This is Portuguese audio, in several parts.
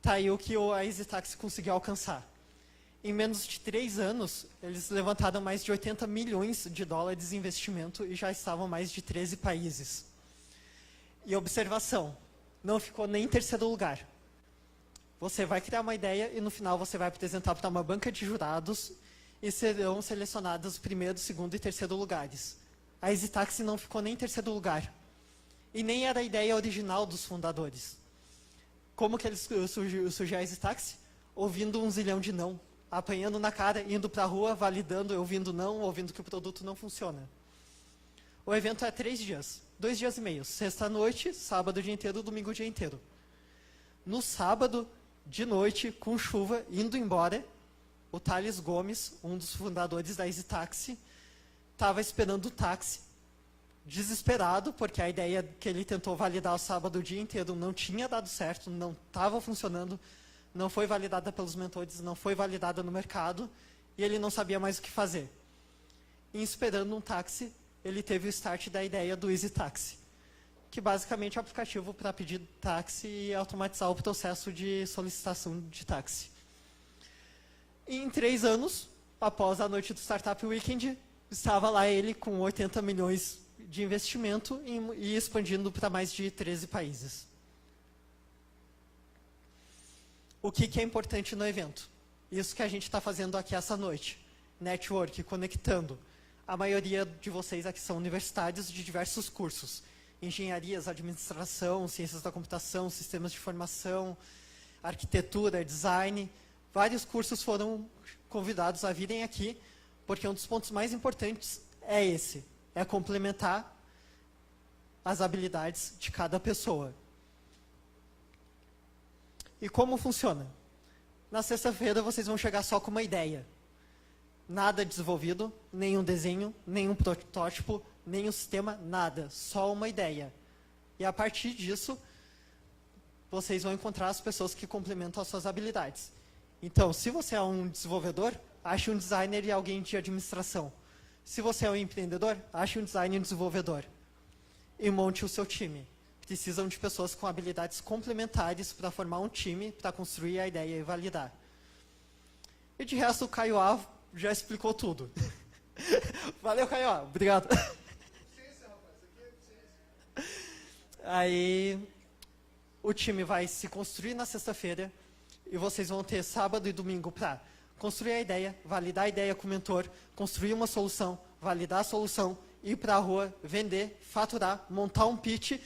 tá aí o que a EasyTaxi conseguiu alcançar. Em menos de 3 anos, eles levantaram mais de 80 milhões de dólares em investimento e já estavam em mais de 13 países. E observação, não ficou nem em terceiro lugar. Você vai criar uma ideia e no final você vai apresentar para uma banca de jurados e serão selecionados os primeiros, segundo e terceiro lugares. A EasyTaxi não ficou nem em terceiro lugar. E nem era a ideia original dos fundadores. Como que eles surgiu a EasyTaxi? Ouvindo um zilhão de não, apanhando na cara, indo para a rua, validando, ouvindo não, ouvindo que o produto não funciona. O evento é 3 dias, 2 dias e meio, sexta-noite, sábado o dia inteiro, domingo o dia inteiro. No sábado, de noite, com chuva, indo embora, o Thales Gomes, um dos fundadores da EasyTaxi, estava esperando o táxi, desesperado, porque a ideia que ele tentou validar o sábado o dia inteiro não tinha dado certo, não estava funcionando, não foi validada pelos mentores, não foi validada no mercado, e ele não sabia mais o que fazer. E esperando um táxi, ele teve o start da ideia do EasyTaxi, que basicamente é um aplicativo para pedir táxi e automatizar o processo de solicitação de táxi. E em 3 anos, após a noite do Startup Weekend, estava lá ele com 80 milhões de investimento e expandindo para mais de 13 países. O que é importante no evento? Isso que a gente está fazendo aqui essa noite. Network, conectando. A maioria de vocês aqui são universitários de diversos cursos. Engenharias, administração, ciências da computação, sistemas de informação, arquitetura, design. Vários cursos foram convidados a virem aqui, porque um dos pontos mais importantes é esse. É complementar as habilidades de cada pessoa. E como funciona? Na sexta-feira vocês vão chegar só com uma ideia. Nada desenvolvido, nenhum desenho, nenhum protótipo, nenhum sistema, nada. Só uma ideia. E a partir disso, vocês vão encontrar as pessoas que complementam as suas habilidades. Então, se você é um desenvolvedor, ache um designer e alguém de administração. Se você é um empreendedor, ache um designer e um desenvolvedor. E monte o seu time. Precisam de pessoas com habilidades complementares para formar um time, para construir a ideia e validar. E de resto, o Caio A já explicou tudo. Valeu, Caio A. Obrigado. Aí, o time vai se construir na sexta-feira e vocês vão ter sábado e domingo para construir a ideia, validar a ideia com o mentor, construir uma solução, validar a solução, ir para a rua, vender, faturar, montar um pitch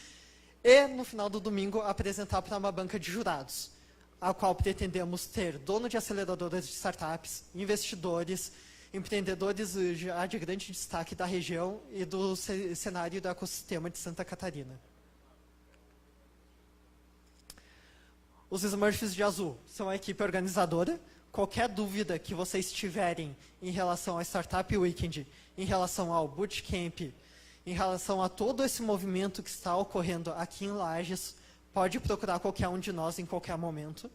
e, no final do domingo, apresentar para uma banca de jurados, a qual pretendemos ter dono de aceleradoras de startups, investidores, empreendedores já de grande destaque da região e do cenário do ecossistema de Santa Catarina. Os Smurfs de Azul são a equipe organizadora. Qualquer dúvida que vocês tiverem em relação ao Startup Weekend, em relação ao Bootcamp, em relação a todo esse movimento que está ocorrendo aqui em Lages, pode procurar qualquer um de nós em qualquer momento.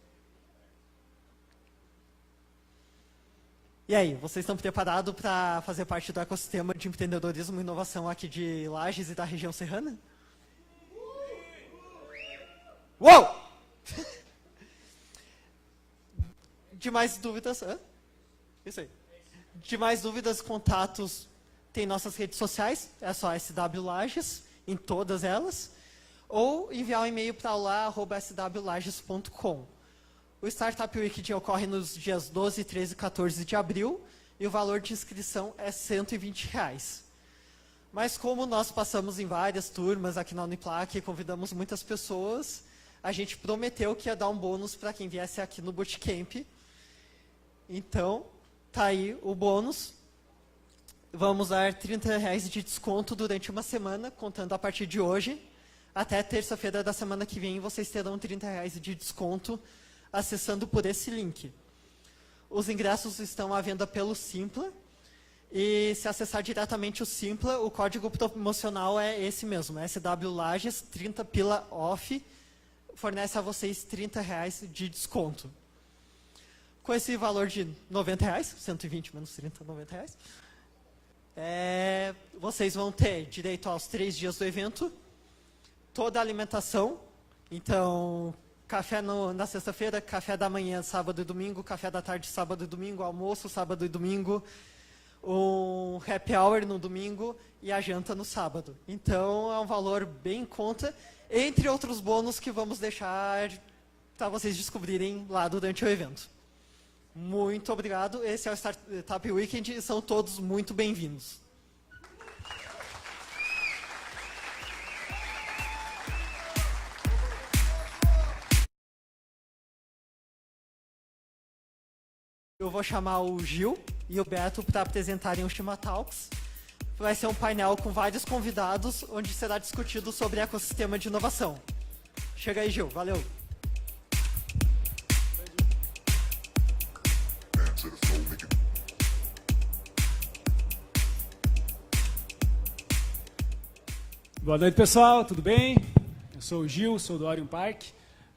E aí, vocês estão preparados para fazer parte do ecossistema de empreendedorismo e inovação aqui de Lages e da região serrana? Uou! De mais dúvidas, isso aí. De mais dúvidas, contatos, tem nossas redes sociais, é só SW Lages, em todas elas, ou enviar um e-mail para olá@swlages.com. O Startup Weekend ocorre nos dias 12, 13 e 14 de abril, e o valor de inscrição é R$120. Mas como nós passamos em várias turmas aqui na Uniplac e convidamos muitas pessoas, a gente prometeu que ia dar um bônus para quem viesse aqui no Bootcamp. Então, tá aí o bônus. Vamos dar R$30 de desconto durante uma semana, contando a partir de hoje. Até terça-feira da semana que vem, vocês terão R$30 de desconto acessando por esse link. Os ingressos estão à venda pelo Simpla. E se acessar diretamente o Simpla, o código promocional é esse mesmo, SW Lages, 30 pila off, fornece a vocês R$30 de desconto. Com esse valor de R$90, 120 menos 30, R$90, vocês vão ter direito aos 3 dias do evento, toda a alimentação, então café na sexta-feira, café da manhã, sábado e domingo, café da tarde, sábado e domingo, almoço, sábado e domingo, um happy hour no domingo e a janta no sábado. Então, é um valor bem em conta, entre outros bônus que vamos deixar para vocês descobrirem lá durante o evento. Muito obrigado. Esse é o Startup Weekend e são todos muito bem-vindos. Eu vou chamar o Gil e o Beto para apresentarem o Shima Talks. Vai ser um painel com vários convidados, onde será discutido sobre ecossistema de inovação. Chega aí, Gil. Valeu. Boa noite, pessoal, tudo bem? Eu sou o Gil, sou do Orion Park.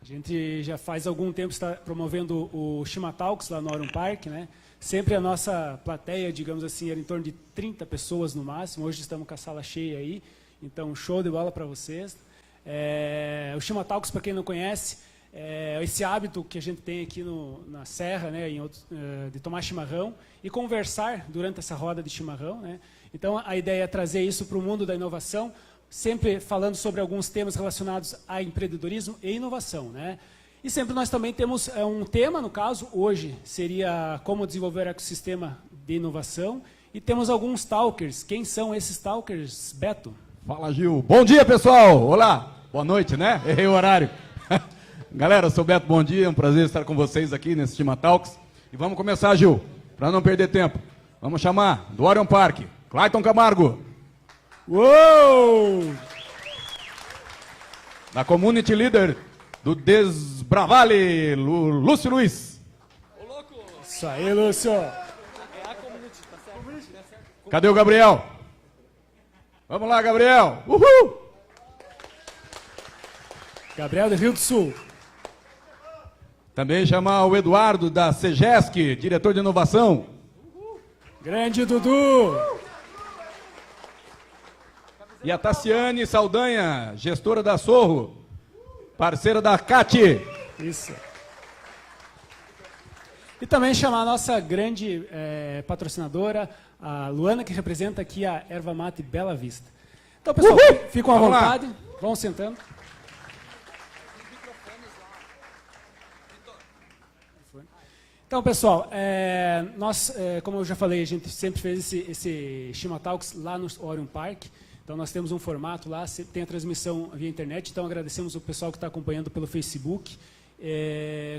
A gente já faz algum tempo está promovendo o Shima Talks lá no Orion Park, né? Sempre a nossa plateia, digamos assim, era em torno de 30 pessoas no máximo. Hoje estamos com a sala cheia aí, então show de bola para vocês. O Shima Talks, para quem não conhece, é esse hábito que a gente tem aqui na Serra, né, de tomar chimarrão e conversar durante essa roda de chimarrão, né? Então a ideia é trazer isso para o mundo da inovação, sempre falando sobre alguns temas relacionados a empreendedorismo e inovação, né? E sempre nós também temos um tema, no caso, hoje seria como desenvolver o ecossistema de inovação, e temos alguns talkers. Quem são esses talkers, Beto? Fala, Gil. Bom dia, pessoal. Olá. Boa noite, né? Errei o horário. Galera, eu sou o Beto, bom dia. É um prazer estar com vocês aqui nesse Shima Talks. E vamos começar, Gil, para não perder tempo. Vamos chamar do Orion Park, Clayton Camargo. Uou! Da Community Leader do Desbravale, Lúcio Luiz. Isso aí, Lúcio. Cadê o Gabriel? Vamos lá, Gabriel. Uhul! Gabriel do Rio do Sul. Também chamar o Eduardo da Segesc, diretor de inovação. Grande Dudu. E a Tassiane Saldanha, gestora da Sorro, parceira da CAT. Isso. E também chamar a nossa grande patrocinadora, a Luana, que representa aqui a Erva Mate Bela Vista. Então, pessoal, ficam à vontade, vão sentando. Então, pessoal, nós, como eu já falei, a gente sempre fez esse Shima Talks lá no Orion Park. Então, nós temos um formato lá, tem a transmissão via internet. Então, agradecemos o pessoal que está acompanhando pelo Facebook.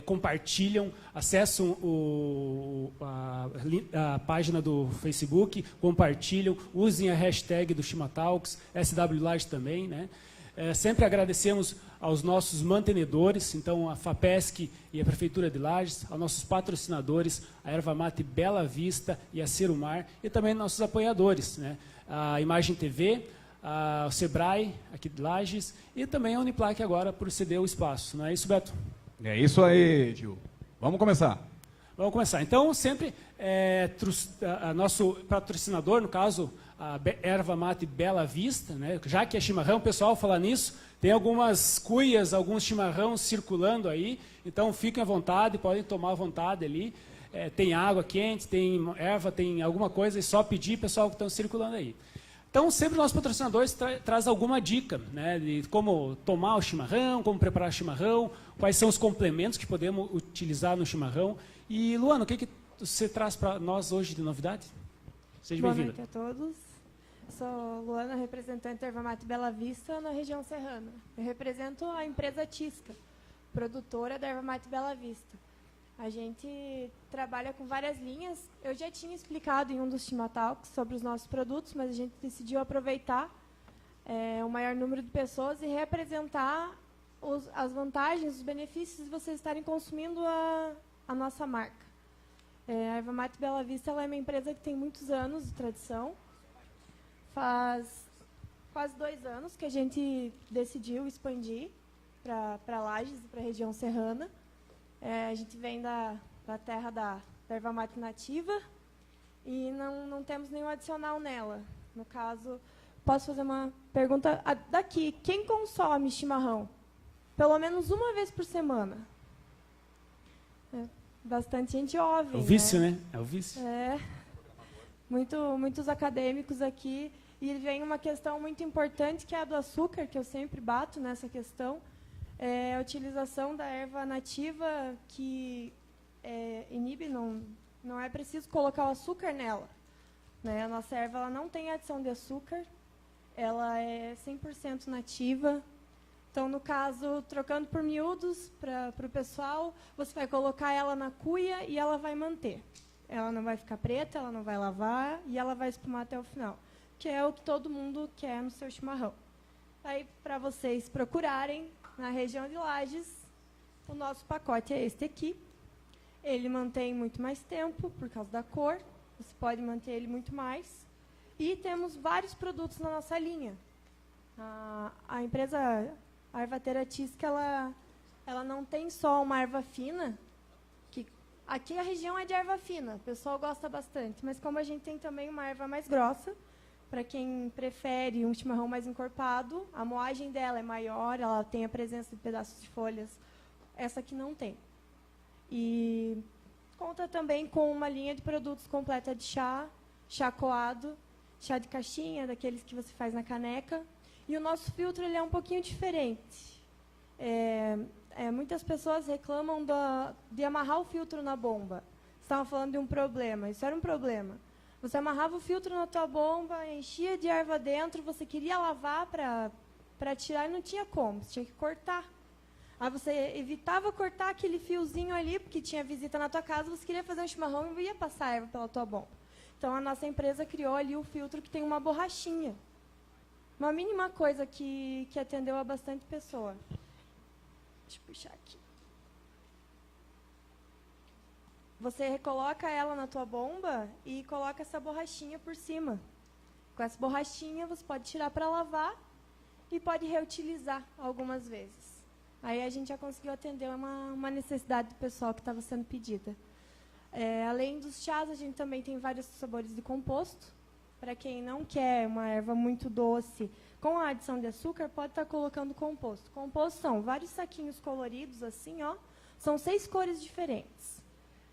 Compartilham, acessam a página do Facebook, compartilham, usem a hashtag do Shima Talks, SWLage também, né? Sempre agradecemos aos nossos mantenedores, então a FAPESC e a Prefeitura de Lages, aos nossos patrocinadores, a Erva Mate Bela Vista e a Serumar, e também nossos apoiadores, né? A Imagem TV, o Sebrae, aqui de Lages, e também a Uniplac agora por ceder o espaço. Não é isso, Beto? É isso aí, Gil. Vamos começar. Vamos começar. Então, sempre, nosso patrocinador, no caso, a Erva Mate Bela Vista, né? Já que é chimarrão, pessoal, falar nisso, tem algumas cuias, alguns chimarrões circulando aí, então fiquem à vontade, podem tomar à vontade ali. Tem água quente, tem erva, tem alguma coisa, é só pedir, pessoal, que estão circulando aí. Então, sempre nossos patrocinadores traz alguma dica, né, de como tomar o chimarrão, como preparar o chimarrão, quais são os complementos que podemos utilizar no chimarrão. E, Luana, o que você traz para nós hoje de novidade? Seja bem-vinda. Boa noite a todos. Sou Luana, representante da Erva Mate Bela Vista, na região serrana. Eu represento a empresa Tisca, produtora da Erva Mate Bela Vista. A gente trabalha com várias linhas. Eu já tinha explicado em um dos Shima Talks sobre os nossos produtos, mas a gente decidiu aproveitar o maior número de pessoas e representar as vantagens, os benefícios de vocês estarem consumindo a nossa marca. A Erva Mate Bela Vista ela é uma empresa que tem muitos anos de tradição. Faz quase 2 anos que a gente decidiu expandir para Lages e para a região serrana. A gente vem da terra da erva mate nativa e não temos nenhum adicional nela. No caso, posso fazer uma pergunta daqui. Quem consome chimarrão? pelo menos uma vez por semana. Bastante gente ouve. É o vício, né? É o vício. Muitos acadêmicos aqui. E vem uma questão muito importante, que é a do açúcar, que eu sempre bato nessa questão. É a utilização da erva nativa que inibe, não é preciso colocar o açúcar nela. Né? A nossa erva ela não tem adição de açúcar, ela é 100% nativa. Então, no caso, trocando por miúdos para o pessoal, você vai colocar ela na cuia e ela vai manter. Ela não vai ficar preta, ela não vai lavar e ela vai espumar até o final, que é o que todo mundo quer no seu chimarrão. Aí, para vocês procurarem na região de Lages, o nosso pacote é este aqui. Ele mantém muito mais tempo por causa da cor, você pode manter ele muito mais. E temos vários produtos na nossa linha. A empresa... A ervateira Tisca, ela não tem só uma erva fina, que aqui a região é de erva fina, o pessoal gosta bastante, mas como a gente tem também uma erva mais grossa, para quem prefere um chimarrão mais encorpado, a moagem dela é maior, ela tem a presença de pedaços de folhas, essa aqui não tem. E conta também com uma linha de produtos completa de chá coado, chá de caixinha, daqueles que você faz na caneca. E o nosso filtro ele é um pouquinho diferente. Muitas pessoas reclamam de amarrar o filtro na bomba. Estavam falando de um problema. Isso era um problema. Você amarrava o filtro na tua bomba, enchia de erva dentro, você queria lavar para tirar e não tinha como. Você tinha que cortar. Aí você evitava cortar aquele fiozinho ali, porque tinha visita na tua casa, você queria fazer um chimarrão e ia passar a erva pela tua bomba. Então, a nossa empresa criou ali o filtro que tem uma borrachinha. Uma mínima coisa que atendeu a bastante pessoa. Deixa eu puxar aqui. Você recoloca ela na tua bomba e coloca essa borrachinha por cima. Com essa borrachinha, você pode tirar para lavar e pode reutilizar algumas vezes. Aí a gente já conseguiu atender uma necessidade do pessoal que estava sendo pedida. Além dos chás, a gente também tem vários sabores de composto. Para quem não quer uma erva muito doce, com a adição de açúcar, pode estar colocando composto. Composto são vários saquinhos coloridos, assim, ó. São 6 cores diferentes.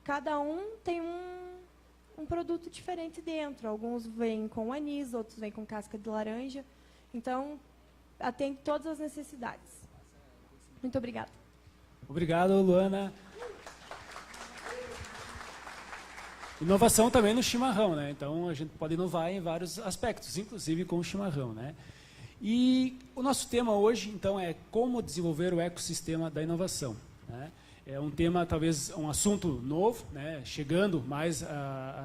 Cada um tem um produto diferente dentro. Alguns vêm com anis, outros vêm com casca de laranja. Então, atende todas as necessidades. Muito obrigada. Obrigado, Luana. Inovação também no chimarrão, né? Então a gente pode inovar em vários aspectos, inclusive com o chimarrão, né? E o nosso tema hoje, então, é como desenvolver o ecossistema da inovação, né? É um tema, talvez, um assunto novo, né? Chegando mais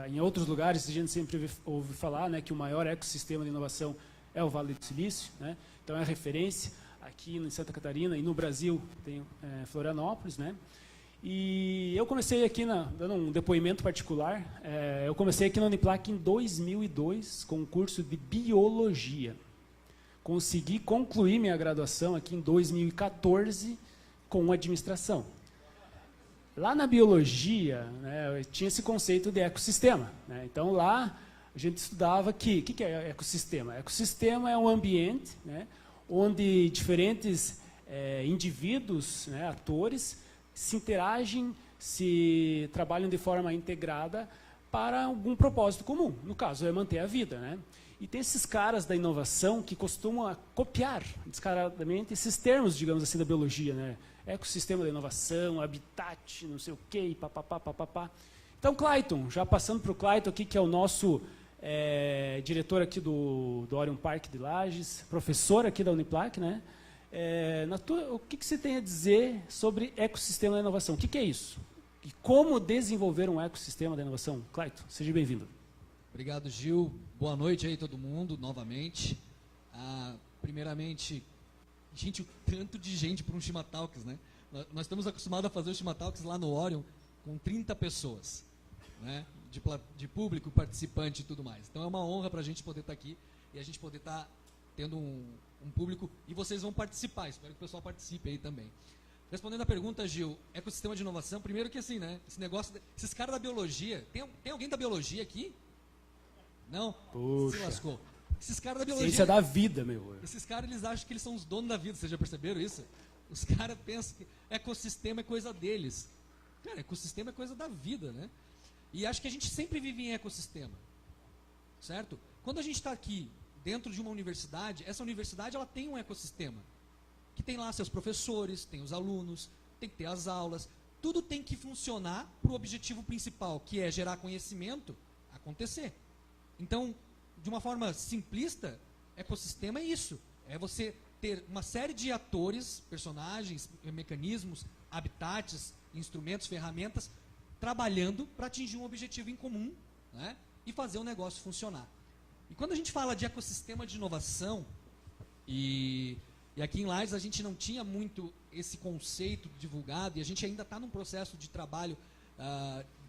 em outros lugares, a gente sempre ouve falar, né, que o maior ecossistema de inovação é o Vale do Silício, né? Então é referência aqui em Santa Catarina e no Brasil tem Florianópolis, né? E eu comecei aqui, dando um depoimento particular, eu comecei aqui na Uniplac em 2002 com um curso de Biologia. Consegui concluir minha graduação aqui em 2014 com Administração. Lá na Biologia, né, tinha esse conceito de ecossistema, né? Então lá a gente estudava o que é ecossistema? Ecossistema é um ambiente, né, onde diferentes indivíduos, né, atores, se interagem, se trabalham de forma integrada para algum propósito comum. No caso, é manter a vida, né? E tem esses caras da inovação que costumam copiar descaradamente esses termos, digamos assim, da biologia, né? Ecossistema da inovação, habitat, não sei o quê, papapá, papapá. Então, Clayton, já passando para o Clayton aqui, que é o nosso diretor aqui do Orion Park de Lages, professor aqui da Uniplac, né? O que você tem a dizer sobre ecossistema da inovação? O que é isso? E como desenvolver um ecossistema da inovação? Clayton, seja bem-vindo. Obrigado, Gil. Boa noite aí todo mundo, novamente. Primeiramente, gente, o tanto de gente para um Chimatalks, né? Nós estamos acostumados a fazer o Chimatalks lá no Orion com 30 pessoas, né? De público, participante e tudo mais. Então é uma honra para a gente poder estar aqui e a gente poder estar tendo um público, e vocês vão participar, espero que o pessoal participe aí também. Respondendo a pergunta, Gil, ecossistema de inovação, primeiro que assim, né, esse negócio, esses caras da biologia, tem alguém da biologia aqui? Não? Puxa. Se lascou. Esses caras da biologia... Ciência da vida, meu. Esses caras, eles acham que eles são os donos da vida, vocês já perceberam isso? Os caras pensam que ecossistema é coisa deles. Cara, ecossistema é coisa da vida, né? E acho que a gente sempre vive em ecossistema, certo? Quando a gente está aqui dentro de uma universidade, essa universidade ela tem um ecossistema, que tem lá seus professores, tem os alunos, tem que ter as aulas, tudo tem que funcionar para o objetivo principal, que é gerar conhecimento, acontecer. Então, de uma forma simplista, ecossistema é isso, é você ter uma série de atores, personagens, mecanismos, habitats, instrumentos, ferramentas, trabalhando para atingir um objetivo em comum, né, e fazer o negócio funcionar. E quando a gente fala de ecossistema de inovação, e aqui em Lages a gente não tinha muito esse conceito divulgado, e a gente ainda está num processo de trabalho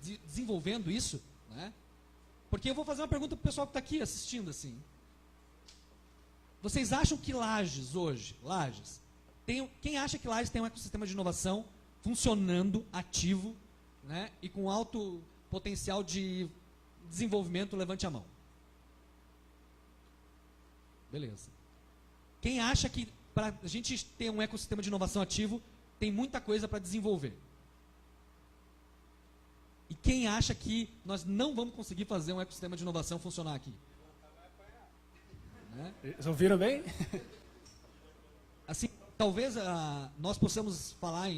desenvolvendo isso, né? Porque eu vou fazer uma pergunta para o pessoal que está aqui assistindo, assim. Vocês acham que Lages hoje, quem acha que Lages tem um ecossistema de inovação funcionando, ativo, né, e com alto potencial de desenvolvimento, levante a mão. Beleza. Quem acha que para a gente ter um ecossistema de inovação ativo, tem muita coisa para desenvolver? E quem acha que nós não vamos conseguir fazer um ecossistema de inovação funcionar aqui? Né? Vocês ouviram bem? Assim, talvez nós possamos falar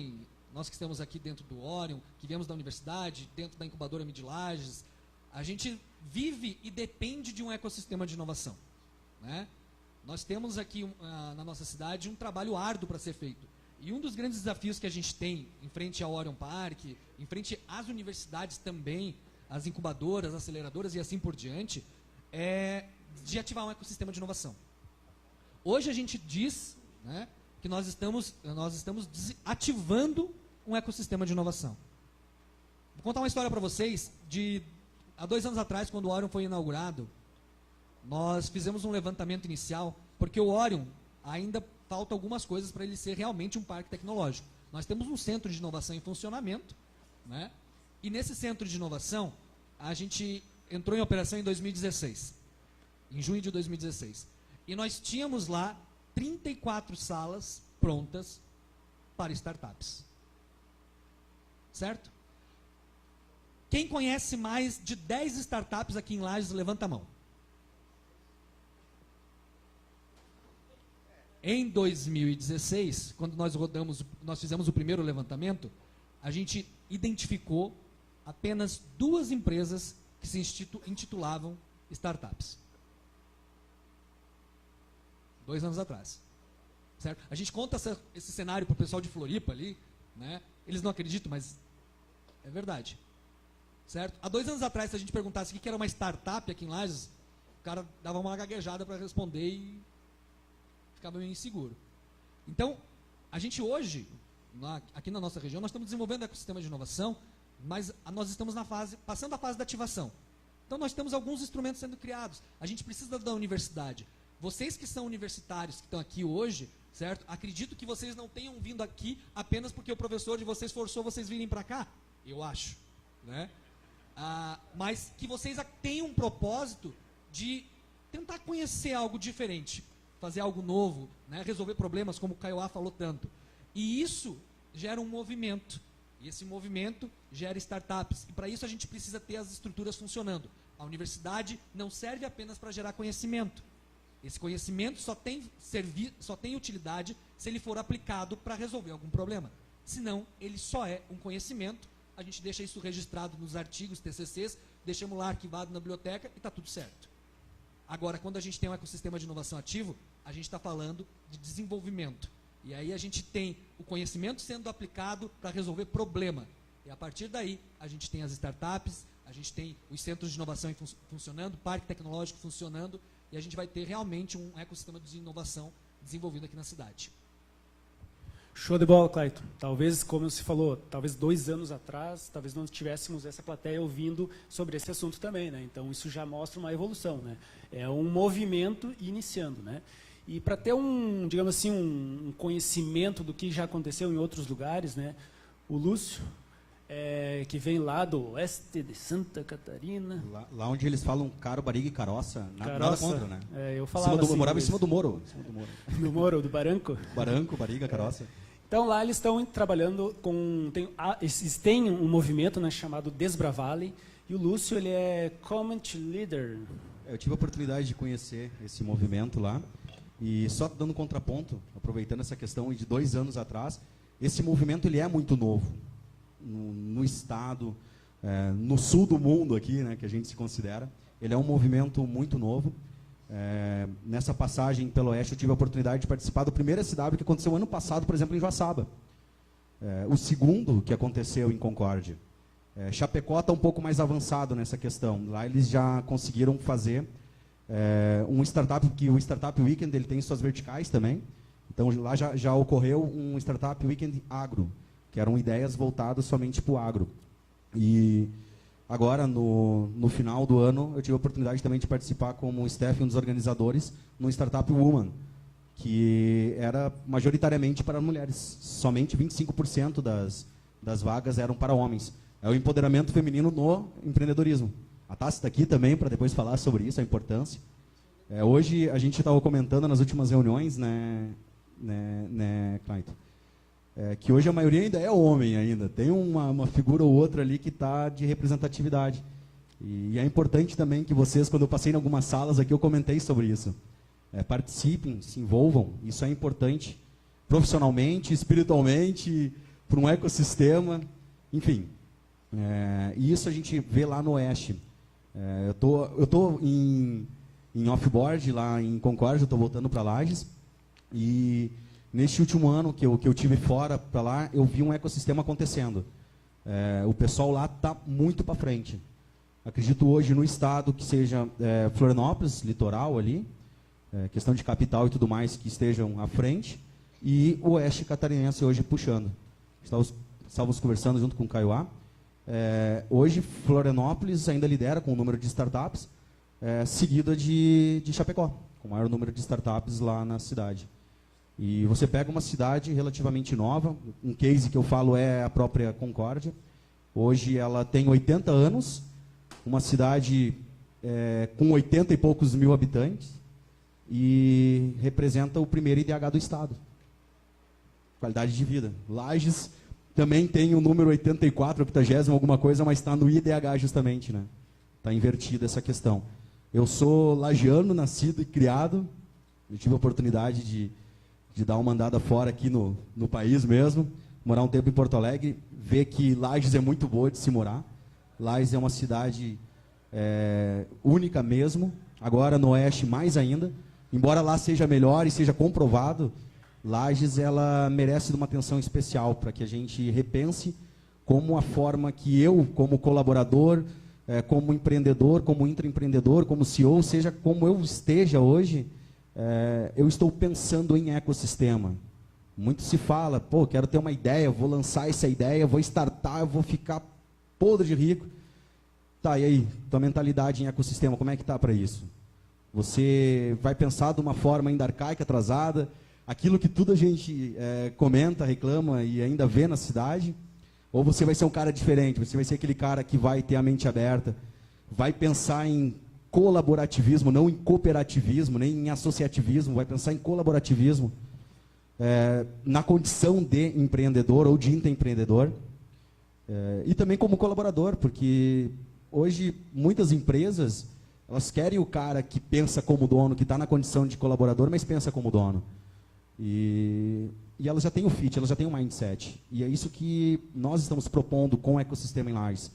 nós que estamos aqui dentro do Orion, que viemos da universidade, dentro da incubadora Mid Lages, a gente vive e depende de um ecossistema de inovação, né? Nós temos aqui na nossa cidade um trabalho árduo para ser feito. E um dos grandes desafios que a gente tem em frente ao Orion Park, em frente às universidades também, as incubadoras, aceleradoras e assim por diante, é de ativar um ecossistema de inovação. Hoje a gente diz, né, que nós estamos ativando um ecossistema de inovação. Vou contar uma história para vocês. Há 2 anos atrás, quando o Orion foi inaugurado, nós fizemos um levantamento inicial, porque o Orion ainda falta algumas coisas para ele ser realmente um parque tecnológico. Nós temos um centro de inovação em funcionamento, né? E nesse centro de inovação, a gente entrou em operação em 2016, em junho de 2016. E nós tínhamos lá 34 salas prontas para startups. Certo? Quem conhece mais de 10 startups aqui em Lages, levanta a mão. Em 2016, quando nós fizemos o primeiro levantamento, a gente identificou apenas 2 empresas que se intitulavam startups. 2 anos atrás. Certo? A gente conta esse cenário para o pessoal de Floripa ali, né? Eles não acreditam, mas é verdade. Certo? Há 2 anos atrás, se a gente perguntasse o que era uma startup aqui em Lages, o cara dava uma gaguejada para responder e ficava meio inseguro. Então, a gente hoje, aqui na nossa região, nós estamos desenvolvendo um ecossistema de inovação, mas nós estamos passando a fase da ativação. Então, nós temos alguns instrumentos sendo criados. A gente precisa da universidade. Vocês que são universitários, que estão aqui hoje, certo? Acredito que vocês não tenham vindo aqui apenas porque o professor de vocês forçou vocês virem para cá. Eu acho, né? Mas que vocês tenham um propósito de tentar conhecer algo diferente, fazer algo novo, né? Resolver problemas, como o Kaiowá falou tanto. E isso gera um movimento. E esse movimento gera startups. E para isso a gente precisa ter as estruturas funcionando. A universidade não serve apenas para gerar conhecimento. Esse conhecimento só tem utilidade se ele for aplicado para resolver algum problema. Senão, ele só é um conhecimento. A gente deixa isso registrado nos artigos, TCCs, deixamos lá arquivado na biblioteca e está tudo certo. Agora, quando a gente tem um ecossistema de inovação ativo, a gente está falando de desenvolvimento. E aí a gente tem o conhecimento sendo aplicado para resolver problema. E a partir daí, a gente tem as startups, a gente tem os centros de inovação funcionando, o parque tecnológico funcionando, e a gente vai ter realmente um ecossistema de inovação desenvolvido aqui na cidade. Show de bola, Clayton. Talvez, como você falou, talvez 2 anos atrás, talvez não tivéssemos essa plateia ouvindo sobre esse assunto também, né? Então, isso já mostra uma evolução, né? É um movimento iniciando, né? E para ter digamos assim, um conhecimento do que já aconteceu em outros lugares, né? O Lúcio, que vem lá do oeste de Santa Catarina. Lá onde eles falam caro, barriga e caroça, nada contra, né? Eu falava eu morava em cima do Moro. Do Moro, do Baranco. Baranco, barriga, caroça. Então lá eles estão trabalhando com... Eles têm um movimento, né, chamado Desbravale, e o Lúcio ele é Comment Leader. Eu tive a oportunidade de conhecer esse movimento lá, e só dando contraponto, aproveitando essa questão de 2 anos atrás, esse movimento ele é muito novo no estado, no sul do mundo aqui, né, que a gente se considera. Ele é um movimento muito novo. Nessa passagem pelo Oeste eu tive a oportunidade de participar do primeiro SW que aconteceu ano passado, por exemplo, em Joaçaba. O segundo que aconteceu em Concórdia. Chapecó está um pouco mais avançado nessa questão. Lá eles já conseguiram fazer um startup, que o Startup Weekend ele tem suas verticais também. Então lá já ocorreu um Startup Weekend Agro, que eram ideias voltadas somente para o agro. E agora, no final do ano, eu tive a oportunidade também de participar como staff, um dos organizadores, no Startup Woman, que era majoritariamente para mulheres. Somente 25% das vagas eram para homens. É o empoderamento feminino no empreendedorismo. A Tassi está aqui também para depois falar sobre isso, a importância. Hoje, a gente estava comentando nas últimas reuniões, né Clayton? Que hoje a maioria ainda é homem ainda. Tem uma figura ou outra ali que está de representatividade. E é importante também que vocês, quando eu passei em algumas salas aqui, eu comentei sobre isso. Participem, se envolvam. Isso é importante profissionalmente, espiritualmente, para um ecossistema, enfim. E isso a gente vê lá no Oeste. Eu tô em offboard lá em Concórdia, eu estou voltando para Lages. E neste último ano que eu tive fora para lá, eu vi um ecossistema acontecendo. O pessoal lá está muito para frente. Acredito hoje no estado que seja Florianópolis, litoral ali, questão de capital e tudo mais, que estejam à frente, e o Oeste catarinense hoje puxando. Estávamos conversando junto com o Caiuá. Hoje, Florianópolis ainda lidera com o número de startups, seguida de Chapecó, com o maior número de startups lá na cidade. E você pega uma cidade relativamente nova, um case que eu falo é a própria Concórdia. Hoje ela tem 80 anos, uma cidade com 80 e poucos mil habitantes, e representa o primeiro IDH do estado. Qualidade de vida. Lages também tem o número 84, 80, alguma coisa, mas está no IDH justamente, né? Está invertida essa questão. Eu sou lagiano, nascido e criado. Eu tive a oportunidade de dar uma andada fora aqui no país mesmo, morar um tempo em Porto Alegre, ver que Lages é muito boa de se morar. Lages é uma cidade única mesmo, agora no Oeste mais ainda. Embora lá seja melhor e seja comprovado, Lages ela merece uma atenção especial para que a gente repense como a forma que eu, como colaborador, como empreendedor, como intraempreendedor, como CEO, seja como eu esteja hoje, eu estou pensando em ecossistema. Muito se fala, pô, quero ter uma ideia, vou lançar essa ideia, vou startar, vou ficar podre de rico. Tá, e aí, tua mentalidade em ecossistema, como é que tá para isso? Você vai pensar de uma forma ainda arcaica, atrasada, aquilo que tudo a gente comenta, reclama e ainda vê na cidade, ou você vai ser um cara diferente, você vai ser aquele cara que vai ter a mente aberta, vai pensar em colaborativismo, não em cooperativismo, nem em associativismo, vai pensar em colaborativismo, na condição de empreendedor ou de intraempreendedor, e também como colaborador, porque hoje muitas empresas, elas querem o cara que pensa como dono, que está na condição de colaborador, mas pensa como dono. E elas já têm o fit, elas já têm o mindset. E é isso que nós estamos propondo com o ecossistema em Lages.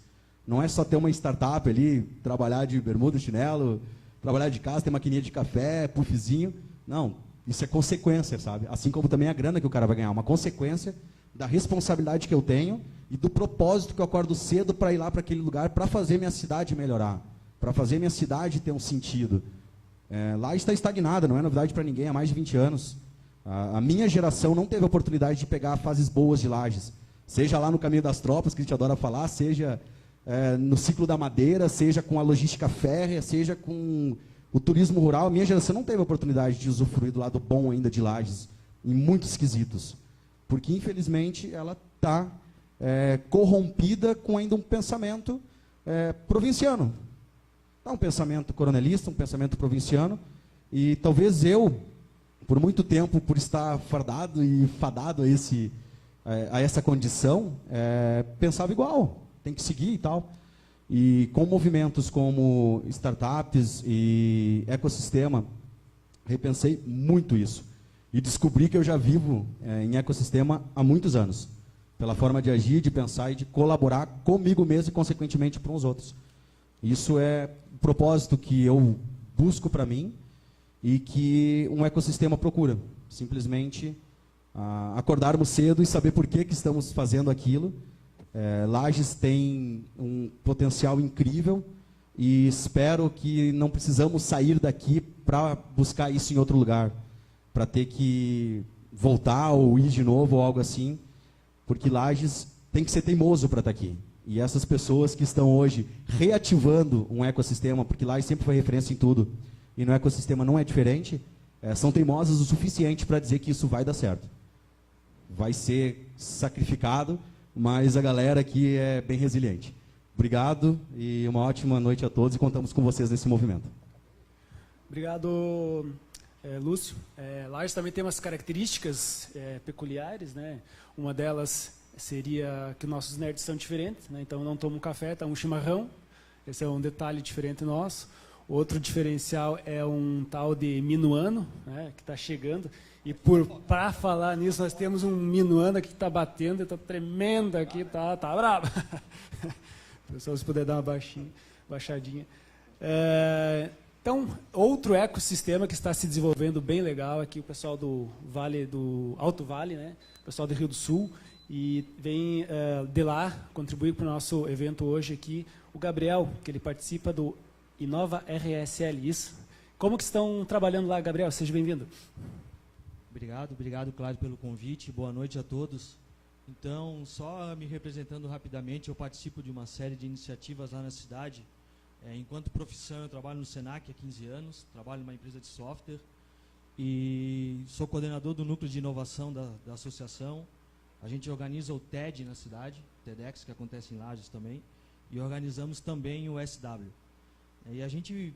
Não é só ter uma startup ali, trabalhar de bermuda, chinelo, trabalhar de casa, ter maquininha de café, puffzinho. Não, isso é consequência, sabe? Assim como também a grana que o cara vai ganhar. Uma consequência da responsabilidade que eu tenho e do propósito que eu acordo cedo para ir lá para aquele lugar, para fazer minha cidade melhorar, para fazer minha cidade ter um sentido. Lá está estagnada, não é novidade para ninguém, há mais de 20 anos. A minha geração não teve a oportunidade de pegar fases boas de Lages. Seja lá no Caminho das Tropas, que a gente adora falar, seja no ciclo da madeira, seja com a logística férrea, seja com o turismo rural. A minha geração não teve a oportunidade de usufruir do lado bom ainda de Lages, em muitos quesitos. Porque, infelizmente, ela está corrompida com ainda um pensamento provinciano. Tá um pensamento coronelista, um pensamento provinciano, e talvez eu por muito tempo, por estar fardado e fadado a essa condição, pensava igual, tem que seguir e tal. E com movimentos como startups e ecossistema, repensei muito isso. E descobri que eu já vivo em ecossistema há muitos anos. Pela forma de agir, de pensar e de colaborar comigo mesmo e, consequentemente, com os outros. Isso é o propósito que eu busco para mim e que um ecossistema procura. Simplesmente acordarmos cedo e saber por que estamos fazendo aquilo. Lages tem um potencial incrível e espero que não precisamos sair daqui para buscar isso em outro lugar, para ter que voltar ou ir de novo ou algo assim, porque Lages tem que ser teimoso para estar aqui. E essas pessoas que estão hoje reativando um ecossistema, porque Lages sempre foi referência em tudo, e no ecossistema não é diferente, são teimosas o suficiente para dizer que isso vai dar certo. Vai ser sacrificado, mas a galera aqui é bem resiliente. Obrigado e uma ótima noite a todos e contamos com vocês nesse movimento. Obrigado, Lúcio. Lages também tem umas características peculiares, né? Uma delas seria que nossos nerds são diferentes, né? Então não tomam café, tomam chimarrão. Esse é um detalhe diferente nosso. Outro diferencial é um tal de minuano, né, que está chegando. E para falar nisso, nós temos um minuano aqui que está batendo, está tremendo aqui, tá bravo. Pessoal, se puder dar uma baixadinha. Então, outro ecossistema que está se desenvolvendo bem legal aqui, o pessoal do Alto Vale, né, o pessoal do Rio do Sul, e vem de lá contribuir para o nosso evento hoje aqui, o Gabriel, que ele participa do Inova RSL, isso. Como que estão trabalhando lá, Gabriel? Seja bem-vindo. Obrigado, Cláudio, pelo convite. Boa noite a todos. Então, só me representando rapidamente, eu participo de uma série de iniciativas lá na cidade. Enquanto profissão, eu trabalho no Senac há 15 anos, trabalho numa empresa de software e sou coordenador do núcleo de inovação da associação. A gente organiza o TED na cidade, TEDx, que acontece em Lages também, e organizamos também o SW. E a gente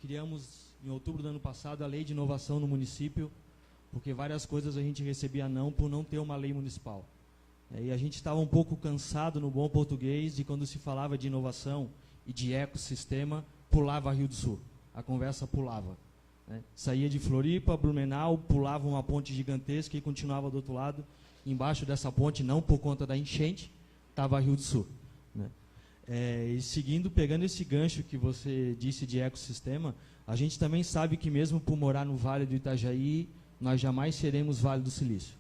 criamos, em outubro do ano passado, a lei de inovação no município, porque várias coisas a gente recebia não por não ter uma lei municipal. E a gente estava um pouco cansado, no bom português, de quando se falava de inovação e de ecossistema, pulava Rio do Sul. A conversa pulava. Saía de Floripa, Blumenau, pulava uma ponte gigantesca e continuava do outro lado. Embaixo dessa ponte, não por conta da enchente, estava Rio do Sul. E seguindo, pegando esse gancho que você disse de ecossistema, a gente também sabe que mesmo por morar no Vale do Itajaí, nós jamais seremos Vale do Silício.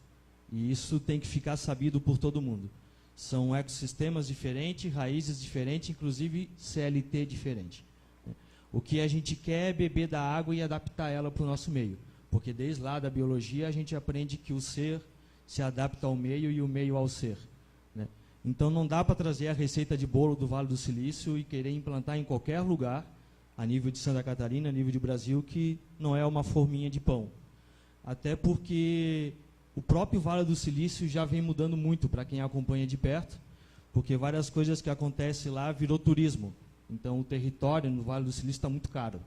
E isso tem que ficar sabido por todo mundo. São ecossistemas diferentes, raízes diferentes, inclusive CLT diferente. O que a gente quer é beber da água e adaptar ela para o nosso meio. Porque desde lá da biologia a gente aprende que o ser se adapta ao meio e o meio ao ser. Então não dá para trazer a receita de bolo do Vale do Silício e querer implantar em qualquer lugar, a nível de Santa Catarina, a nível de Brasil, que não é uma forminha de pão. Até porque o próprio Vale do Silício já vem mudando muito para quem acompanha de perto, porque várias coisas que acontecem lá virou turismo. Então o território no Vale do Silício está muito caro.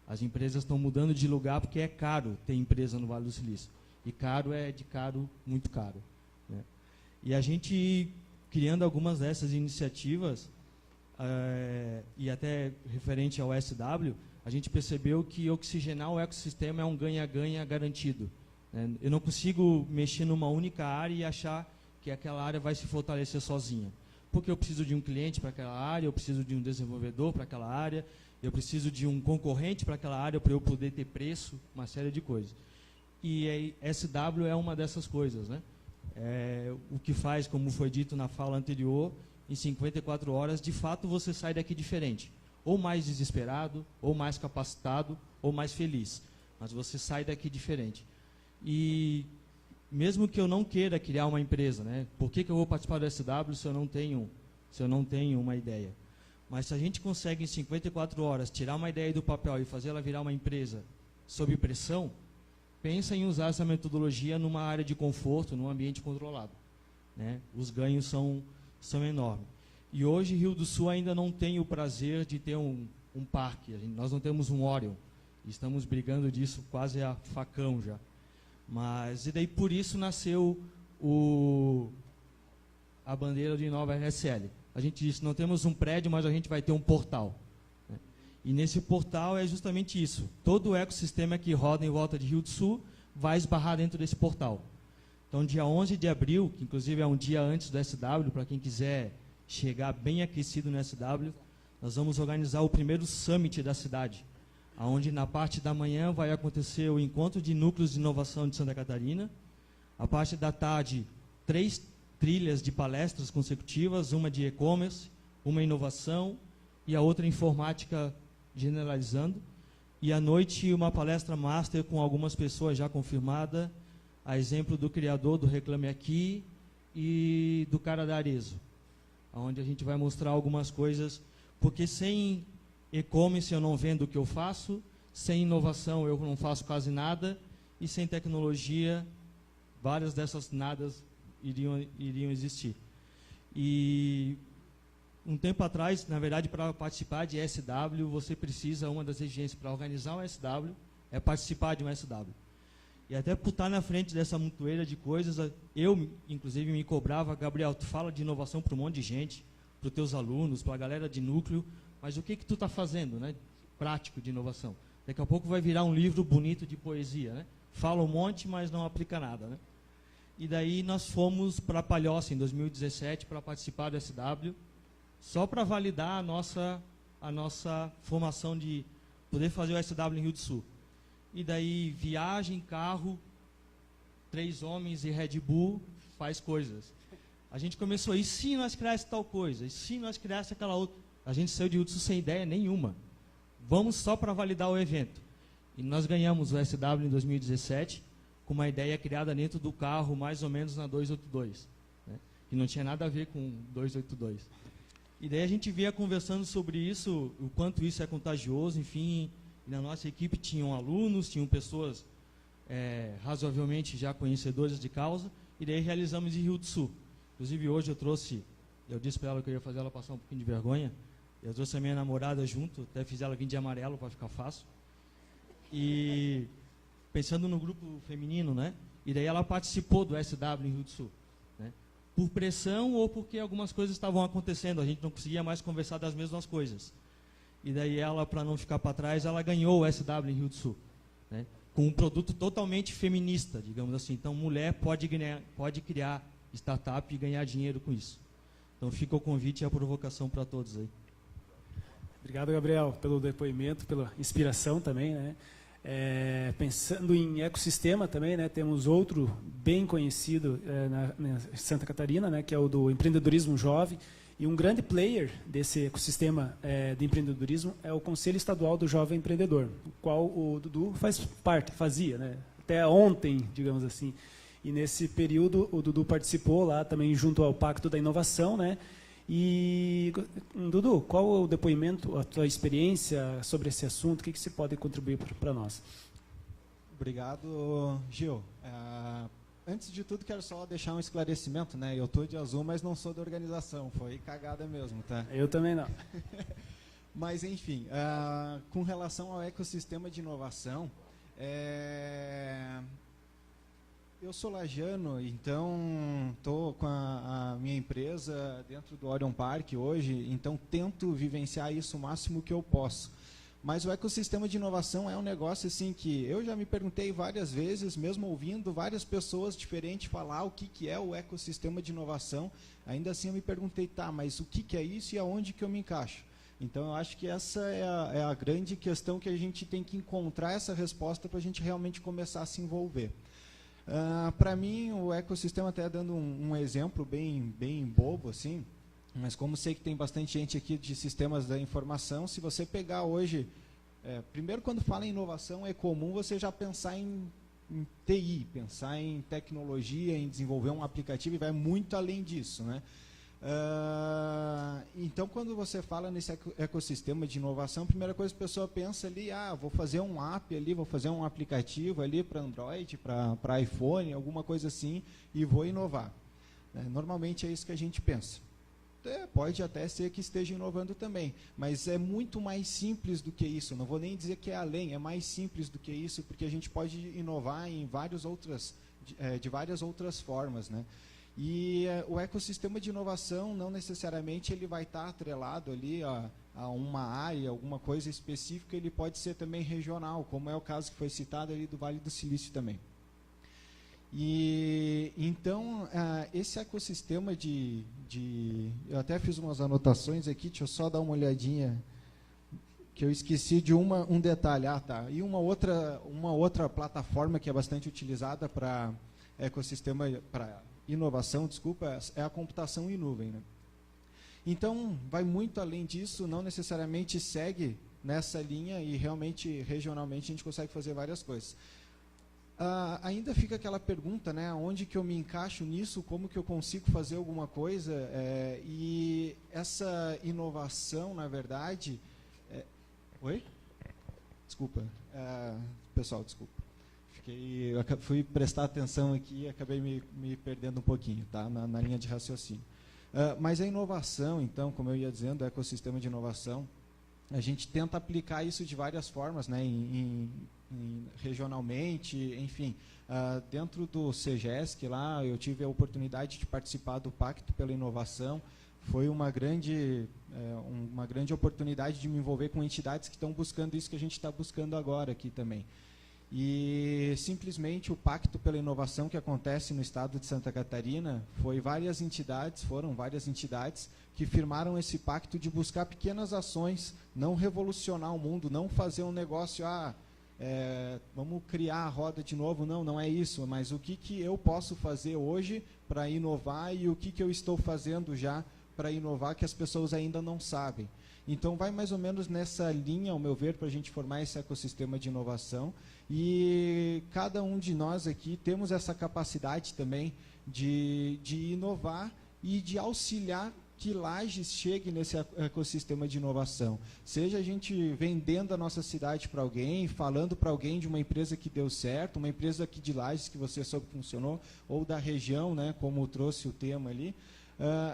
As empresas estão mudando de lugar porque é caro ter empresa no Vale do Silício. E caro é de caro, muito caro. E a gente, criando algumas dessas iniciativas, e até referente ao SW, a gente percebeu que oxigenar o ecossistema é um ganha-ganha garantido. Eu não consigo mexer numa única área e achar que aquela área vai se fortalecer sozinha. Porque eu preciso de um cliente para aquela área, eu preciso de um desenvolvedor para aquela área, eu preciso de um concorrente para aquela área para eu poder ter preço, uma série de coisas. E SW é uma dessas coisas, né? O que faz, como foi dito na fala anterior, em 54 horas, de fato você sai daqui diferente. Ou mais desesperado, ou mais capacitado, ou mais feliz. Mas você sai daqui diferente. E mesmo que eu não queira criar uma empresa, né? Por que eu vou participar do SW se eu não tenho uma ideia? Mas se a gente consegue em 54 horas tirar uma ideia do papel e fazer ela virar uma empresa sob pressão, pensa em usar essa metodologia numa área de conforto, num ambiente controlado. Os ganhos são enormes. E hoje, Rio do Sul ainda não tem o prazer de ter um parque. Nós não temos um Orion. Estamos brigando disso quase a facão já. Mas, e daí por isso nasceu a bandeira de Nova RSL. A gente disse, não temos um prédio, mas a gente vai ter um portal. Né? E nesse portal é justamente isso. Todo o ecossistema que roda em volta de Rio do Sul vai esbarrar dentro desse portal. Então, dia 11 de abril, que inclusive é um dia antes do SW, para quem quiser chegar bem aquecido no SW, nós vamos organizar o primeiro summit da cidade, onde na parte da manhã vai acontecer o encontro de núcleos de inovação de Santa Catarina. A parte da tarde, 3 trilhas de palestras consecutivas, uma de e-commerce, uma inovação e a outra informática generalizando. E à noite, uma palestra master com algumas pessoas já confirmadas, a exemplo do criador do Reclame Aqui e do cara da Arezo, onde a gente vai mostrar algumas coisas, porque sem e-commerce eu não vendo o que eu faço, sem inovação eu não faço quase nada, e sem tecnologia, várias dessas nadas iriam existir. E um tempo atrás, na verdade, para participar de SW, você precisa, uma das exigências para organizar um SW, é participar de um SW. E até por estar na frente dessa montoeira de coisas, eu, inclusive, me cobrava, Gabriel, tu fala de inovação para um monte de gente, para os teus alunos, para a galera de núcleo, mas o que tu está fazendo, né, prático de inovação? Daqui a pouco vai virar um livro bonito de poesia, né? Fala um monte, mas não aplica nada, né? E daí nós fomos para Palhoça, em 2017, para participar do SW, só para validar a nossa formação de poder fazer o SW em Rio do Sul. E daí, viagem, carro, 3 homens e Red Bull, faz coisas. A gente começou, e se nós criássemos tal coisa? E se nós criássemos aquela outra? A gente saiu de Rio do Sul sem ideia nenhuma. Vamos só para validar o evento. E nós ganhamos o SW em 2017, com uma ideia criada dentro do carro, mais ou menos na 282. Né? Que não tinha nada a ver com 282. E daí a gente vinha conversando sobre isso, o quanto isso é contagioso, enfim. Na nossa equipe tinham alunos, tinham pessoas razoavelmente já conhecedoras de causa, e daí realizamos em Rio do Sul. Inclusive hoje eu disse para ela que eu ia fazer ela passar um pouquinho de vergonha, eu trouxe a minha namorada junto, até fiz ela vir de amarelo para ficar fácil. E pensando no grupo feminino, né? E daí ela participou do SW em Rio do Sul. Né? Por pressão ou porque algumas coisas estavam acontecendo, a gente não conseguia mais conversar das mesmas coisas. E daí ela, para não ficar para trás, ela ganhou o SW em Rio do Sul, né? Com um produto totalmente feminista, digamos assim. Então, mulher pode criar startup e ganhar dinheiro com isso. Então, fica o convite e a provocação para todos aí. Obrigado, Gabriel, pelo depoimento, pela inspiração também, né? Pensando em ecossistema também, né? Temos outro bem conhecido na Santa Catarina, né? Que é o do empreendedorismo jovem. E um grande player desse ecossistema de empreendedorismo é o Conselho Estadual do Jovem Empreendedor, o qual o Dudu fazia, né? Até ontem, digamos assim. E nesse período o Dudu participou lá também junto ao Pacto da Inovação, né? E, Dudu, qual o depoimento, a tua experiência sobre esse assunto? O que você pode contribuir para nós? Obrigado, Gil. Antes de tudo, quero só deixar um esclarecimento, né? Eu estou de azul, mas não sou da organização. Foi cagada mesmo, tá? Eu também não. Mas, enfim, com relação ao ecossistema de inovação, eu sou lagiano, então estou com a minha empresa dentro do Orion Park hoje, então tento vivenciar isso o máximo que eu posso. Mas o ecossistema de inovação é um negócio assim que eu já me perguntei várias vezes, mesmo ouvindo várias pessoas diferentes falar o que é o ecossistema de inovação, ainda assim eu me perguntei, tá, mas o que é isso e aonde que eu me encaixo? Então eu acho que essa é a grande questão que a gente tem que encontrar essa resposta para a gente realmente começar a se envolver. Para mim, o ecossistema, até dando um exemplo bem bobo, assim, mas como sei que tem bastante gente aqui de sistemas da informação, se você pegar hoje, primeiro quando fala em inovação, é comum você já pensar em TI, pensar em tecnologia, em desenvolver um aplicativo, e vai muito além disso, né? Então, quando você fala nesse ecossistema de inovação, a primeira coisa que a pessoa pensa ali, vou fazer um app ali, vou fazer um aplicativo ali para Android, para iPhone, alguma coisa assim, e vou inovar. Normalmente é isso que a gente pensa. Pode até ser que esteja inovando também, mas é muito mais simples do que isso. Não vou nem dizer que é além, é mais simples do que isso, porque a gente pode inovar em de várias outras formas, né? E o ecossistema de inovação não necessariamente ele vai estar atrelado ali a uma área, alguma coisa específica, ele pode ser também regional, como é o caso que foi citado ali do Vale do Silício também. E então esse ecossistema eu até fiz umas anotações aqui, deixa eu só dar uma olhadinha, que eu esqueci de um detalhe. Tá. E uma outra plataforma que é bastante utilizada para ecossistema, para inovação, desculpa, é a computação em nuvem, né? Então, vai muito além disso, não necessariamente segue nessa linha e realmente, regionalmente, a gente consegue fazer várias coisas. Ainda fica aquela pergunta, né, onde que eu me encaixo nisso, como que eu consigo fazer alguma coisa, e essa inovação, na verdade... Oi? Desculpa, pessoal, desculpa. Fui prestar atenção aqui e acabei me perdendo um pouquinho, tá, na linha de raciocínio. Mas a inovação, então, como eu ia dizendo, o ecossistema de inovação, a gente tenta aplicar isso de várias formas, né, regionalmente, enfim. Dentro do CEGESC, lá, eu tive a oportunidade de participar do Pacto pela Inovação. Foi uma grande oportunidade de me envolver com entidades que estão buscando isso que a gente está buscando agora aqui também. E simplesmente o Pacto pela Inovação que acontece no estado de Santa Catarina, foram várias entidades que firmaram esse pacto de buscar pequenas ações, não revolucionar o mundo, não fazer um negócio, vamos criar a roda de novo, não é isso, mas o que eu posso fazer hoje para inovar e o que eu estou fazendo já para inovar que as pessoas ainda não sabem. Então, vai mais ou menos nessa linha, ao meu ver, para a gente formar esse ecossistema de inovação. E cada um de nós aqui temos essa capacidade também de inovar e de auxiliar que Lages chegue nesse ecossistema de inovação. Seja a gente vendendo a nossa cidade para alguém, falando para alguém de uma empresa que deu certo, uma empresa aqui de Lages que você soube que funcionou, ou da região, né, como trouxe o tema ali,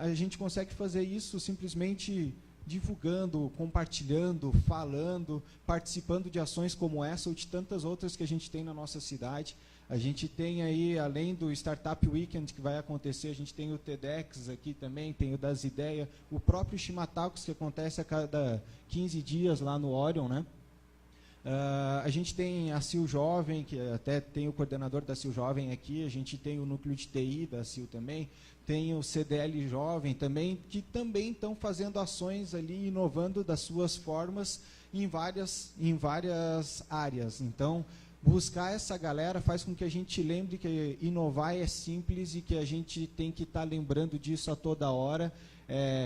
a gente consegue fazer isso simplesmente divulgando, compartilhando, falando, participando de ações como essa ou de tantas outras que a gente tem na nossa cidade. A gente tem aí, além do Startup Weekend que vai acontecer, a gente tem o TEDx aqui também, tem o Das Ideias, o próprio Chimatalks que acontece a cada 15 dias lá no Orion, né? A gente tem a CIL Jovem, que até tem o coordenador da CIL Jovem aqui, a gente tem o núcleo de TI da CIL também, tem o CDL Jovem também, que também estão fazendo ações ali, inovando das suas formas em várias áreas. Então, buscar essa galera faz com que a gente lembre que inovar é simples e que a gente tem que estar lembrando disso a toda hora,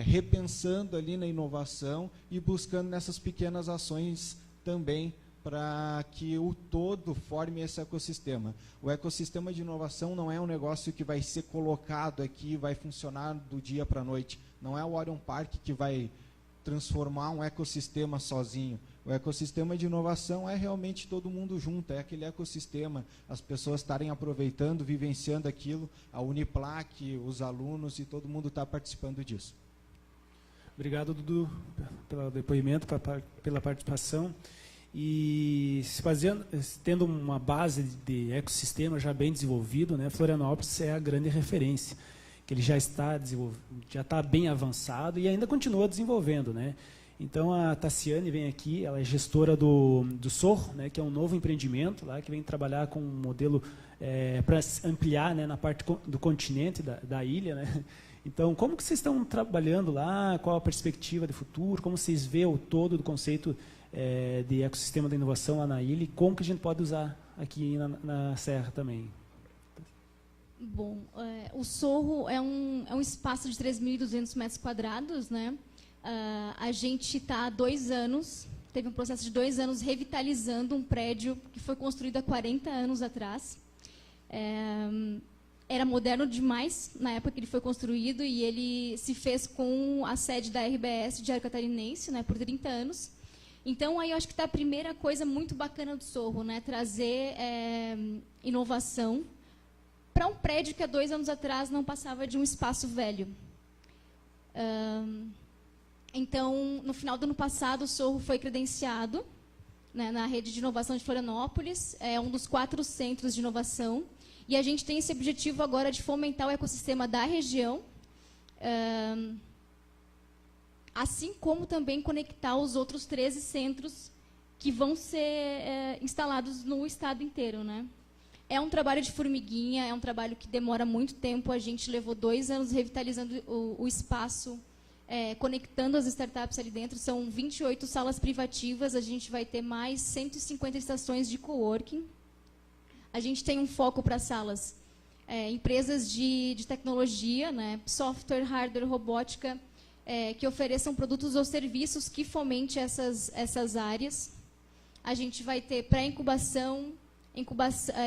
repensando ali na inovação e buscando nessas pequenas ações também, para que o todo forme esse ecossistema. O ecossistema de inovação não é um negócio que vai ser colocado aqui, vai funcionar do dia para a noite. Não é o Orion Park que vai transformar um ecossistema sozinho. O ecossistema de inovação é realmente todo mundo junto, é aquele ecossistema, as pessoas estarem aproveitando, vivenciando aquilo, a Uniplac, os alunos e todo mundo está participando disso. Obrigado, Dudu, pelo depoimento, pela participação. E tendo uma base de ecossistema já bem desenvolvido, né, Florianópolis é a grande referência, que ele já está bem avançado e ainda continua desenvolvendo, né? Então a Tassiane vem aqui, ela é gestora do SOR, né, que é um novo empreendimento lá que vem trabalhar com um modelo para ampliar, né, na parte do continente da ilha, né? Então, como que vocês estão trabalhando lá? Qual a perspectiva de futuro? Como vocês veem o todo do conceito de ecossistema da inovação lá na ilha e como que a gente pode usar aqui na Serra também? Bom, o Sorro é um espaço de 3.200 metros quadrados, né? A gente está há 2 anos, teve um processo de 2 anos revitalizando um prédio que foi construído há 40 anos atrás. Era moderno demais na época que ele foi construído e ele se fez com a sede da RBS Diário Catarinense, né, por 30 anos. Então, aí eu acho que está a primeira coisa muito bacana do Sorro, né, trazer inovação para um prédio que há 2 anos atrás não passava de um espaço velho. Então, no final do ano passado, o Sorro foi credenciado, né, na rede de inovação de Florianópolis, é um dos 4 centros de inovação, e a gente tem esse objetivo agora de fomentar o ecossistema da região, assim como também conectar os outros 13 centros que vão ser instalados no estado inteiro, né? É um trabalho de formiguinha, é um trabalho que demora muito tempo. A gente levou 2 anos revitalizando o espaço, conectando as startups ali dentro. São 28 salas privativas, a gente vai ter mais 150 estações de coworking. A gente tem um foco para salas, empresas de tecnologia, né? Software, hardware, robótica, que ofereçam produtos ou serviços que fomentem essas áreas. A gente vai ter pré-incubação,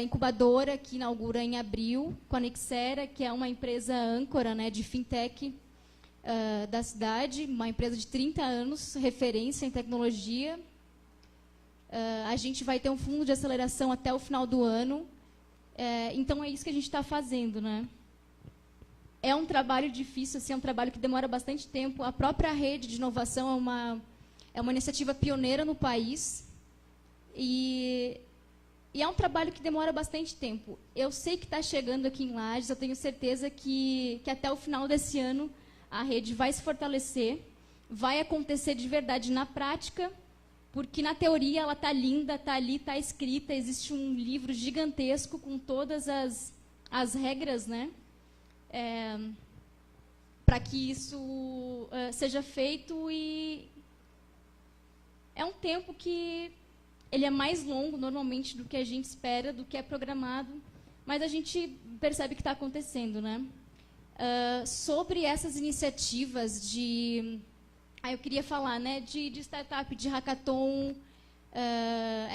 incubadora, que inaugura em abril, com a Nexera, que é uma empresa âncora, né, de fintech da cidade, uma empresa de 30 anos, referência em tecnologia. A gente vai ter um fundo de aceleração até o final do ano. Então, é isso que a gente está fazendo, né? É um trabalho difícil, assim, é um trabalho que demora bastante tempo. A própria rede de inovação é uma iniciativa pioneira no país. E é um trabalho que demora bastante tempo. Eu sei que está chegando aqui em Lages, eu tenho certeza que até o final desse ano a rede vai se fortalecer, vai acontecer de verdade na prática, porque na teoria ela está linda, está ali, está escrita, existe um livro gigantesco com todas as regras, né? Para que isso seja feito, e é um tempo que ele é mais longo, normalmente, do que a gente espera, do que é programado, mas a gente percebe que está acontecendo, né? Sobre essas iniciativas de... eu queria falar, né, de startup, de hackathon,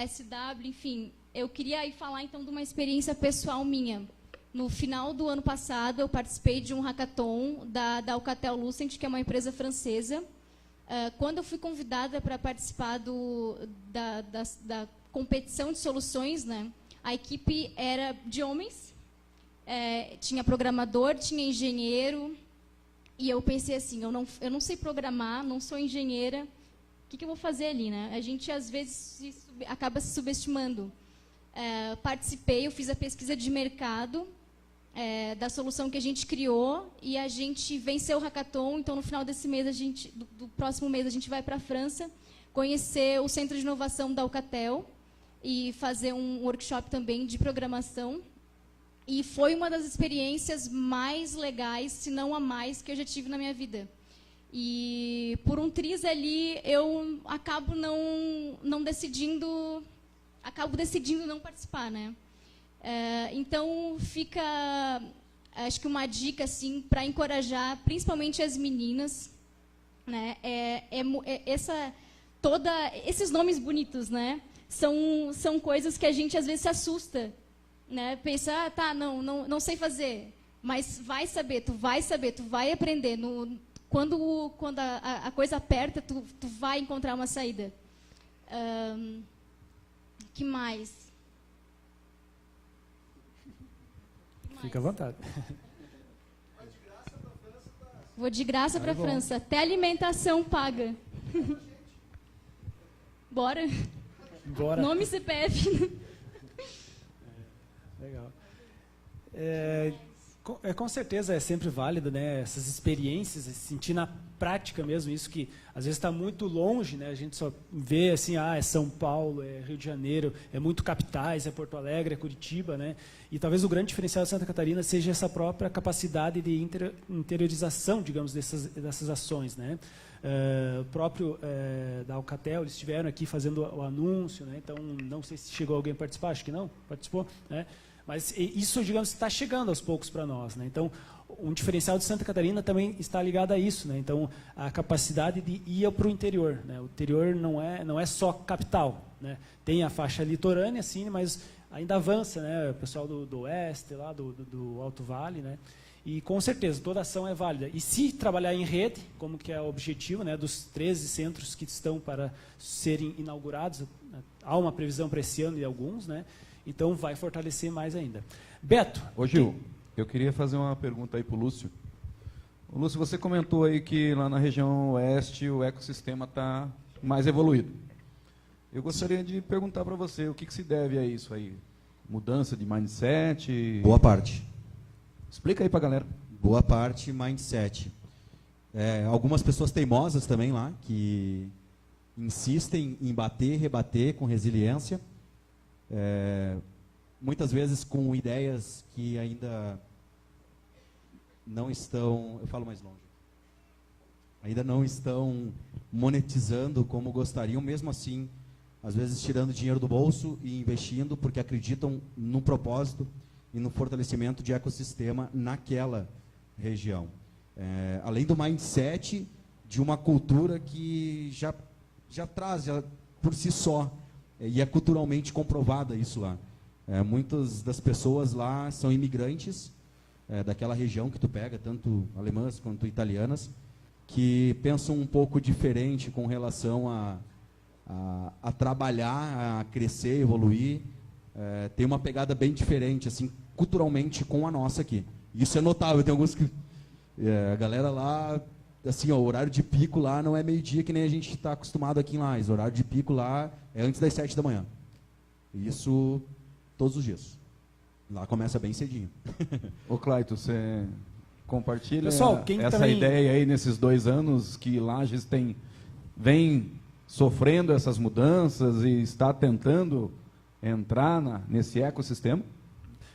SW, enfim. Eu queria aí falar, então, de uma experiência pessoal minha. No final do ano passado, eu participei de um hackathon da Alcatel Lucent, que é uma empresa francesa. Quando eu fui convidada para participar da competição de soluções, né, a equipe era de homens, tinha programador, tinha engenheiro, e eu pensei assim, eu não sei programar, não sou engenheira, o que eu vou fazer ali, né? A gente, às vezes, acaba se subestimando. Participei, eu fiz a pesquisa de mercado da solução que a gente criou, e a gente venceu o hackathon. Então, no final desse mês, do próximo mês, a gente vai para a França conhecer o Centro de Inovação da Alcatel e fazer um workshop também de programação. E foi uma das experiências mais legais, se não a mais, que eu já tive na minha vida. E por um triz ali, eu acabo decidindo não participar, né? Então, fica, acho que uma dica, assim, para encorajar, principalmente as meninas, né? Esses nomes bonitos, né? São coisas que a gente, às vezes, se assusta, né? Pensa, não sei fazer, mas vai saber, tu vai aprender. Quando a coisa aperta, tu vai encontrar uma saída. Que mais? Fica à vontade. Vou de graça para a França. Até alimentação paga. Bora. Nome e CPF. Legal. Com certeza é sempre válido, né, essas experiências, sentir na prática mesmo isso, que às vezes está muito longe, né, a gente só vê assim, é São Paulo, é Rio de Janeiro, é muito capitais, é Porto Alegre, é Curitiba, né, e talvez o grande diferencial de Santa Catarina seja essa própria capacidade de interiorização, digamos, dessas ações, né. O próprio da Alcatel, eles estiveram aqui fazendo o anúncio, né, então não sei se chegou alguém a participar, acho que não, participou, né. Mas isso, digamos, está chegando aos poucos para nós, né? Então, um diferencial de Santa Catarina também está ligado a isso, né? Então, a capacidade de ir para o interior, né? O interior não é só capital, né? Tem a faixa litorânea, sim, mas ainda avança, né? O pessoal do oeste, lá do Alto Vale, né? E, com certeza, toda ação é válida. E se trabalhar em rede, como que é o objetivo, né? Dos 13 centros que estão para serem inaugurados, há uma previsão para esse ano de alguns, né? Então, vai fortalecer mais ainda. Beto. Ô, Gil, eu queria fazer uma pergunta aí para o Lúcio. Lúcio, você comentou aí que lá na região oeste o ecossistema está mais evoluído. Eu gostaria de perguntar para você o que se deve a isso aí? Mudança de mindset? Boa parte. Explica aí para a galera. Boa parte, mindset. Algumas pessoas teimosas também lá, que insistem em bater, rebater com resiliência. Muitas vezes com ideias que ainda não estão... Eu falo mais longe. Ainda não estão monetizando como gostariam, mesmo assim, às vezes tirando dinheiro do bolso e investindo porque acreditam no propósito e no fortalecimento de ecossistema naquela região. Além do mindset de uma cultura que já traz por si só, e é culturalmente comprovada isso lá. Muitas das pessoas lá são imigrantes daquela região que tu pega, tanto alemãs quanto italianas, que pensam um pouco diferente com relação a trabalhar, a crescer, evoluir. Tem uma pegada bem diferente, assim, culturalmente, com a nossa aqui. Isso é notável, tem alguns que... a galera lá, assim, o horário de pico lá não é meio-dia que nem a gente está acostumado aqui em Lages. O horário de pico lá é antes das 7 da manhã. Isso todos os dias. Lá começa bem cedinho. Ô Clayton, você compartilha Pessoal, essa também... ideia aí nesses 2 anos que Lages vem sofrendo essas mudanças e está tentando entrar nesse ecossistema?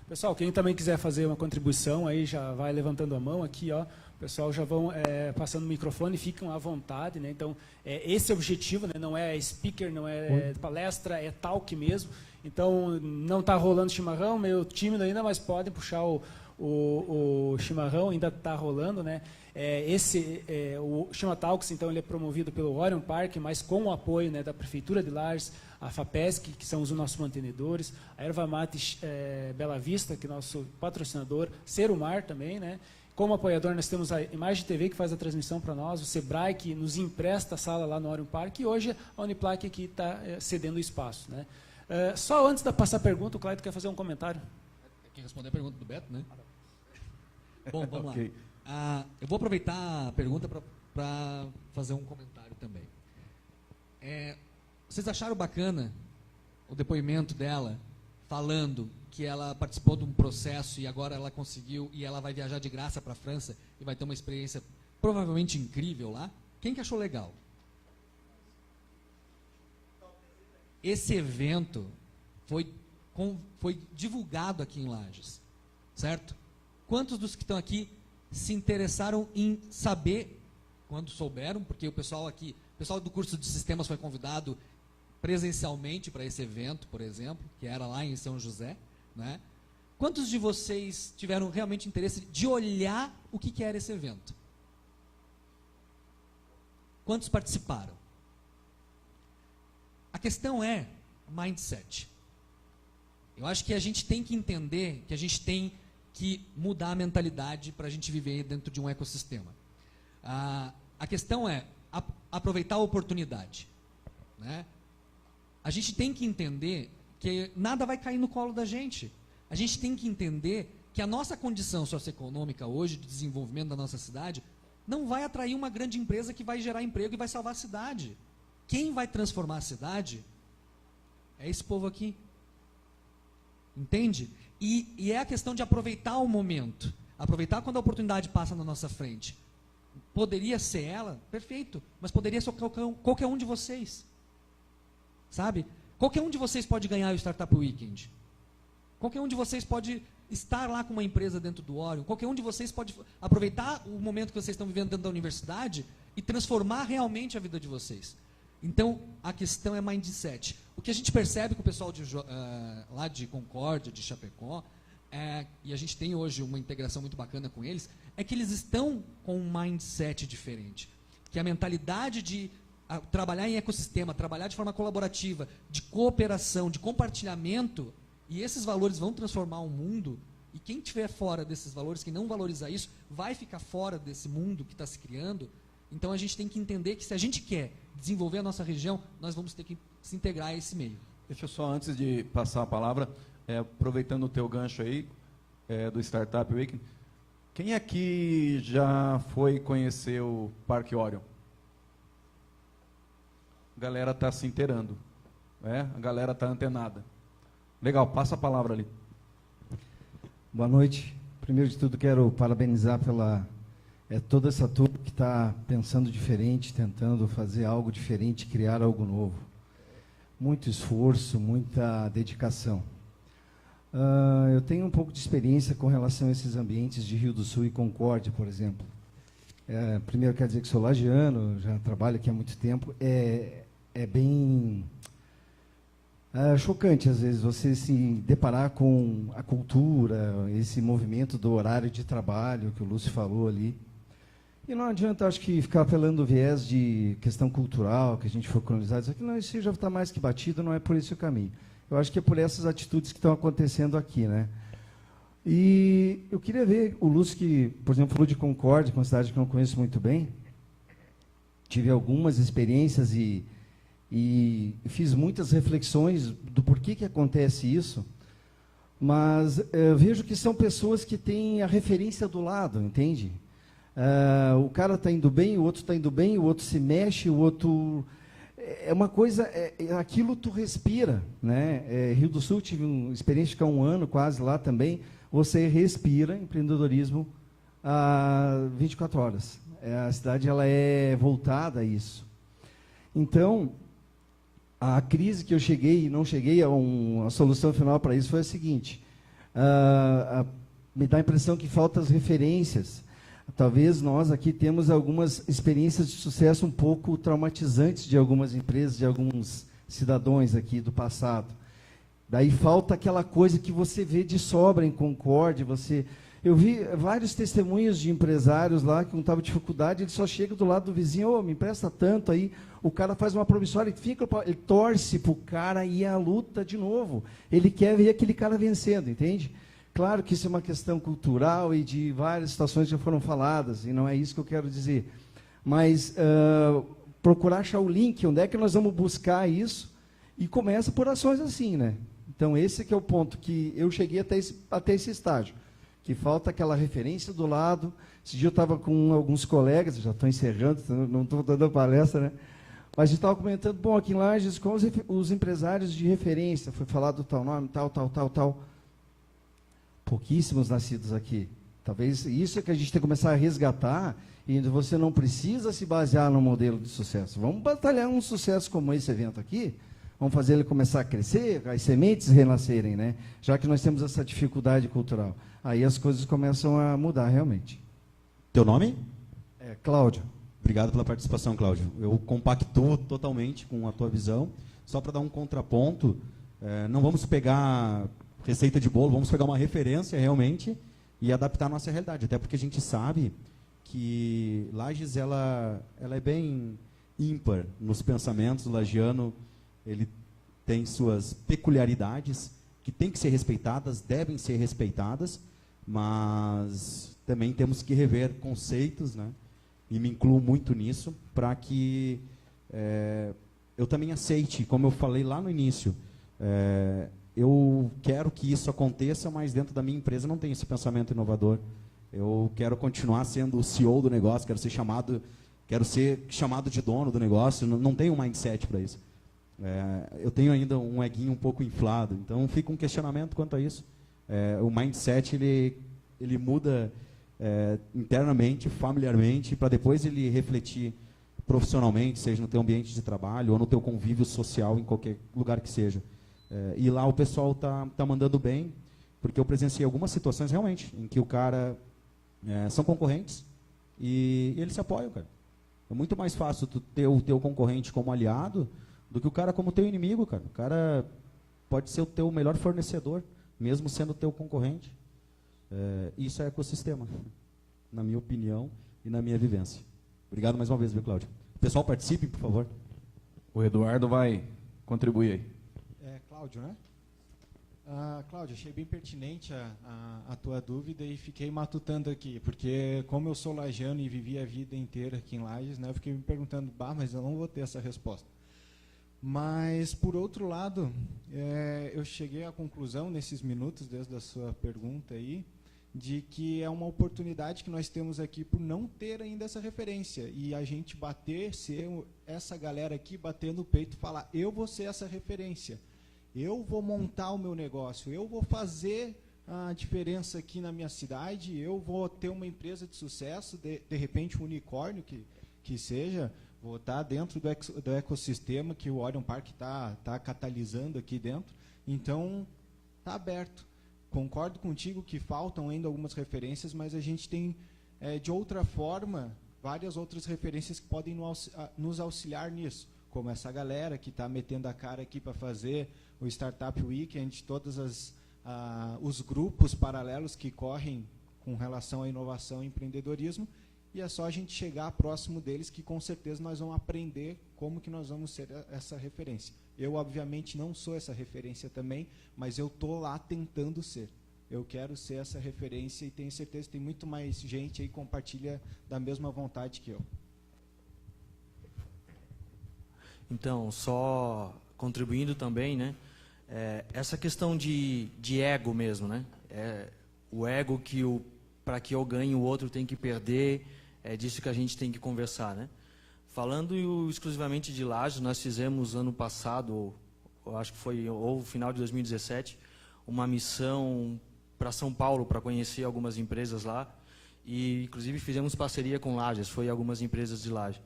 Pessoal, quem também quiser fazer uma contribuição, aí já vai levantando a mão aqui, ó. O pessoal já vão passando o microfone, ficam à vontade, né? Então, esse é o objetivo, né? Não é speaker, não é palestra, é talk mesmo. Então, não está rolando chimarrão, meio tímido ainda, mas podem puxar o chimarrão, ainda está rolando, né? O Chima Talks, então, ele é promovido pelo Orion Park, mas com o apoio, né, da Prefeitura de Lages, a FAPESC, que são os nossos mantenedores, a Erva Mate Bela Vista, que é nosso patrocinador, Serumar também, né? Como apoiador, nós temos a Imagem TV, que faz a transmissão para nós, o Sebrae, que nos empresta a sala lá no Orion Park, e hoje a Uniplac aqui está cedendo o espaço, né? Só antes de passar a pergunta, o Clayton quer fazer um comentário. Tem que responder a pergunta do Beto, né? Bom, vamos Okay. lá. Eu vou aproveitar a pergunta para fazer um comentário também. Vocês acharam bacana o depoimento dela, falando que ela participou de um processo e agora ela conseguiu, e ela vai viajar de graça para a França e vai ter uma experiência provavelmente incrível lá? Quem que achou legal? Esse evento foi divulgado aqui em Lages, certo? Quantos dos que estão aqui se interessaram em saber, quando souberam, porque o pessoal do curso de sistemas foi convidado presencialmente para esse evento, por exemplo, que era lá em São José, né? Quantos de vocês tiveram realmente interesse de olhar o que era esse evento? Quantos participaram? A questão é mindset. Eu acho que a gente tem que entender que a gente tem que mudar a mentalidade para a gente viver dentro de um ecossistema. A questão é aproveitar a oportunidade, né? A gente tem que entender que nada vai cair no colo da gente. A gente tem que entender que a nossa condição socioeconômica hoje, de desenvolvimento da nossa cidade, não vai atrair uma grande empresa que vai gerar emprego e vai salvar a cidade. Quem vai transformar a cidade é esse povo aqui. Entende? E é a questão de aproveitar o momento. Aproveitar quando a oportunidade passa na nossa frente. Poderia ser ela? Perfeito. Mas poderia ser qualquer um de vocês. Sabe? Qualquer um de vocês pode ganhar o Startup Weekend. Qualquer um de vocês pode estar lá com uma empresa dentro do Orion. Qualquer um de vocês pode aproveitar o momento que vocês estão vivendo dentro da universidade e transformar realmente a vida de vocês. Então, a questão é mindset. O que a gente percebe com o pessoal lá de Concórdia, de Chapecó, e a gente tem hoje uma integração muito bacana com eles, é que eles estão com um mindset diferente. Que a mentalidade de trabalhar em ecossistema, trabalhar de forma colaborativa, de cooperação, de compartilhamento, e esses valores vão transformar o mundo, e quem estiver fora desses valores, quem não valorizar isso, vai ficar fora desse mundo que está se criando. Então a gente tem que entender que se a gente quer desenvolver a nossa região, nós vamos ter que se integrar a esse meio. Deixa eu só, antes de passar a palavra, aproveitando o teu gancho aí, do Startup Week, Quem aqui já foi conhecer o Parque Orion? A galera está se inteirando. A galera está antenada. Legal, passa a palavra ali. Boa noite. Primeiro de tudo, quero parabenizar pela toda essa turma que está pensando diferente, tentando fazer algo diferente, criar algo novo. Muito esforço, muita dedicação. Eu tenho um pouco de experiência com relação a esses ambientes de Rio do Sul e Concórdia, por exemplo. Primeiro, quero dizer que sou lagiano, já trabalho aqui há muito tempo. É bem chocante, às vezes, você se deparar com a cultura, esse movimento do horário de trabalho que o Lúcio falou ali. E não adianta, acho que, ficar apelando o viés de questão cultural, que a gente foi colonizado, isso aqui, não, isso já está mais que batido, não é por esse o caminho. Eu acho que é por essas atitudes que estão acontecendo aqui, né? E eu queria ver o Lúcio, que, por exemplo, falou de Concórdia, que é uma cidade que eu não conheço muito bem. Tive algumas experiências e fiz muitas reflexões do porquê que acontece isso, mas eu vejo que são pessoas que têm a referência do lado, entende? O cara está indo bem, o outro está indo bem, o outro se mexe, o outro... É uma coisa, aquilo tu respira, né? Rio do Sul, tive uma experiência de ficar 1 ano quase lá também, você respira empreendedorismo 24 horas. A cidade ela é voltada a isso. Então, a crise que eu cheguei e não cheguei a uma solução final para isso foi a seguinte, me dá a impressão que faltam as referências. Talvez nós aqui temos algumas experiências de sucesso um pouco traumatizantes de algumas empresas, de alguns cidadãos aqui do passado. Daí falta aquela coisa que você vê de sobra em Concórdia. Eu vi vários testemunhos de empresários lá que não estavam dificuldade, ele só chega do lado do vizinho, me empresta tanto aí, o cara faz uma promissória, ele torce para o cara ir à luta de novo. Ele quer ver aquele cara vencendo, entende? Claro que isso é uma questão cultural e de várias situações que já foram faladas, e não é isso que eu quero dizer. Mas procurar achar o link, onde é que nós vamos buscar isso, e começa por ações assim, né? Então, esse que é o ponto que eu cheguei até esse estágio, que falta aquela referência do lado. Esse dia eu estava com alguns colegas, já estou encerrando, não estou dando palestra, né? Mas a gente estava comentando, bom, aqui em Lages, com os empresários de referência, foi falado tal nome, tal. Pouquíssimos nascidos aqui. Talvez isso é que a gente tem que começar a resgatar, e você não precisa se basear no modelo de sucesso. Vamos batalhar um sucesso como esse evento aqui, vamos fazer ele começar a crescer, as sementes renascerem, né? Já que nós temos essa dificuldade cultural. Aí as coisas começam a mudar realmente. Teu nome? Cláudio. Obrigado pela participação, Cláudio. Eu compactuo totalmente com a tua visão. Só para dar um contraponto, não vamos pegar receita de bolo, vamos pegar uma referência realmente e adaptar a nossa realidade. Até porque a gente sabe que Lages ela é bem ímpar nos pensamentos. O lagiano, ele tem suas peculiaridades que têm que ser respeitadas, devem ser respeitadas, mas também temos que rever conceitos, né? E me incluo muito nisso, para que eu também aceite, como eu falei lá no início, eu quero que isso aconteça, mas dentro da minha empresa não tem esse pensamento inovador. Eu quero continuar sendo o CEO do negócio, quero ser chamado de dono do negócio, não tenho um mindset para isso. Eu tenho ainda um eguinho um pouco inflado, então fica um questionamento quanto a isso. O mindset ele muda internamente, familiarmente, para depois ele refletir profissionalmente, seja no teu ambiente de trabalho ou no teu convívio social, em qualquer lugar que seja. E lá o pessoal tá mandando bem, porque eu presenciei algumas situações realmente em que o cara são concorrentes e eles se apoiam, cara. É muito mais fácil tu ter o teu concorrente como aliado do que o cara como teu inimigo, cara. O cara pode ser o teu melhor fornecedor, mesmo sendo o teu concorrente. Isso é ecossistema, na minha opinião e na minha vivência. Obrigado mais uma vez, viu, Cláudio? Pessoal, participe, por favor. O Eduardo vai contribuir aí. Cláudio, né? Cláudio, achei bem pertinente a tua dúvida e fiquei matutando aqui, porque como eu sou lagiano e vivi a vida inteira aqui em Lages, né, eu fiquei me perguntando, mas eu não vou ter essa resposta. Mas, por outro lado, eu cheguei à conclusão, nesses minutos, desde a sua pergunta aí, de que é uma oportunidade que nós temos aqui por não ter ainda essa referência. E a gente essa galera aqui bater no peito e falar, eu vou ser essa referência, eu vou montar o meu negócio, eu vou fazer a diferença aqui na minha cidade, eu vou ter uma empresa de sucesso, de repente um unicórnio que seja, vou estar dentro do ecossistema que o Orion Park está catalisando aqui dentro. Então, está aberto. Concordo contigo que faltam ainda algumas referências, mas a gente tem, de outra forma, várias outras referências que podem nos auxiliar nisso, como essa galera que está metendo a cara aqui para fazer o Startup Weekend, todos os grupos paralelos que correm com relação à inovação e empreendedorismo, e é só a gente chegar próximo deles que com certeza nós vamos aprender como que nós vamos ser essa referência. Eu, obviamente, não sou essa referência também, mas eu estou lá tentando ser. Eu quero ser essa referência e tenho certeza que tem muito mais gente aí que compartilha da mesma vontade que eu. Então, só contribuindo também, né? Essa questão de ego mesmo, né? O ego que para que eu ganhe o outro tem que perder, é disso que a gente tem que conversar, né? Falando exclusivamente de Lages, nós fizemos ano passado, eu acho que foi ou final de 2017, uma missão para São Paulo para conhecer algumas empresas lá e inclusive fizemos parceria com Lages, foi algumas empresas de Lages.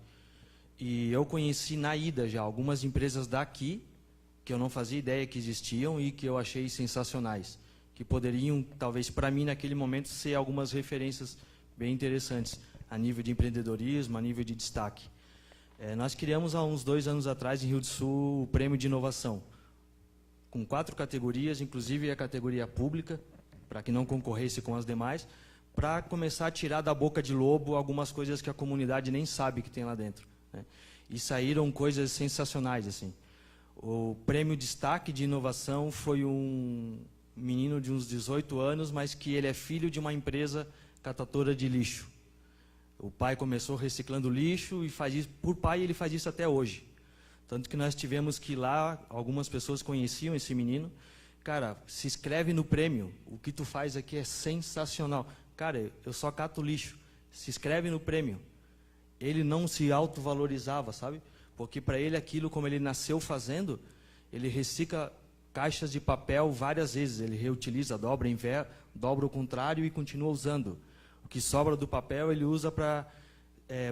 E eu conheci na ida já algumas empresas daqui que eu não fazia ideia que existiam e que eu achei sensacionais, que poderiam, talvez para mim naquele momento, ser algumas referências bem interessantes a nível de empreendedorismo, a nível de destaque. Nós criamos há uns 2 anos atrás, em Rio do Sul, o Prêmio de Inovação, com 4 categorias, inclusive a categoria pública, para que não concorresse com as demais, para começar a tirar da boca de lobo algumas coisas que a comunidade nem sabe que tem lá dentro, né? E saíram coisas sensacionais, assim. O Prêmio Destaque de Inovação foi um menino de uns 18 anos, mas que ele é filho de uma empresa catadora de lixo. O pai começou reciclando lixo e faz isso, por pai ele faz isso até hoje. Tanto que nós tivemos que ir lá, algumas pessoas conheciam esse menino. Cara, se inscreve no prêmio, o que tu faz aqui é sensacional. Cara, eu só cato lixo, se inscreve no prêmio. Ele não se autovalorizava, sabe? Porque para ele aquilo, como ele nasceu fazendo, ele recicla caixas de papel várias vezes. Ele reutiliza, dobra o contrário e continua usando. O que sobra do papel ele usa para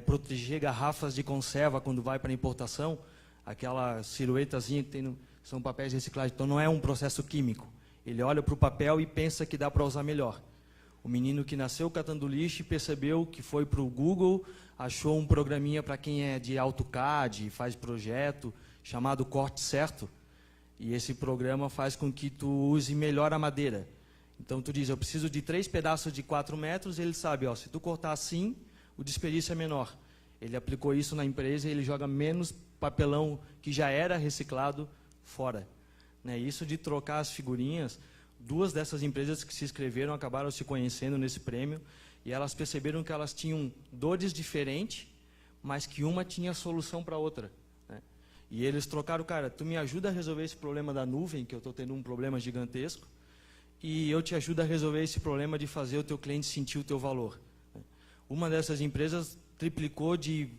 proteger garrafas de conserva quando vai para importação. Aquela silhuetazinha que tem são papéis reciclados. Então não é um processo químico. Ele olha para o papel e pensa que dá para usar melhor. O menino que nasceu catando lixo e percebeu que foi para o Google, achou um programinha para quem é de AutoCAD, faz projeto, chamado Corte Certo. E esse programa faz com que tu use melhor a madeira. Então tu diz, eu preciso de 3 pedaços de 4 metros, ele sabe, ó, se tu cortar assim, o desperdício é menor. Ele aplicou isso na empresa e ele joga menos papelão que já era reciclado fora. Né? Isso de trocar as figurinhas, 2 dessas empresas que se inscreveram acabaram se conhecendo nesse prêmio e elas perceberam que elas tinham dores diferentes, mas que uma tinha solução para a outra. Né? E eles trocaram, cara, tu me ajuda a resolver esse problema da nuvem, que eu estou tendo um problema gigantesco, e eu te ajudo a resolver esse problema de fazer o teu cliente sentir o teu valor. Uma dessas empresas triplicou de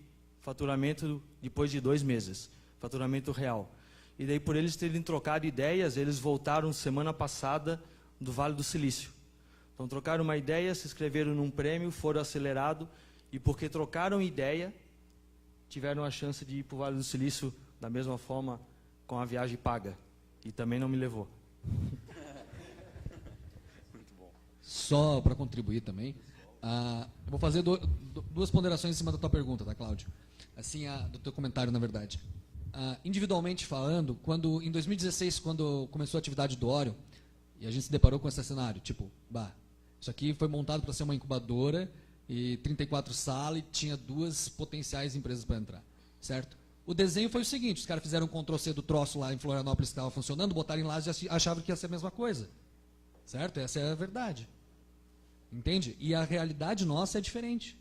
faturamento depois de 2 meses, faturamento real. E daí, por eles terem trocado ideias, eles voltaram semana passada do Vale do Silício. Então, trocaram uma ideia, se inscreveram num prêmio, foram acelerados, e porque trocaram ideia, tiveram a chance de ir para o Vale do Silício da mesma forma, com a viagem paga. E também não me levou. Só para contribuir também, eu vou fazer 2 ponderações em cima da tua pergunta, tá, Cláudio? Assim, do teu comentário, na verdade. Individualmente falando, em 2016, quando começou a atividade do Orion, e a gente se deparou com esse cenário, tipo, isso aqui foi montado para ser uma incubadora, e 34 salas, e tinha 2 potenciais empresas para entrar, certo? O desenho foi o seguinte, os caras fizeram um Ctrl+C do troço lá em Florianópolis que estava funcionando, botaram em Lages e achavam que ia ser a mesma coisa. Certo? Essa é a verdade. Entende? E a realidade nossa é diferente.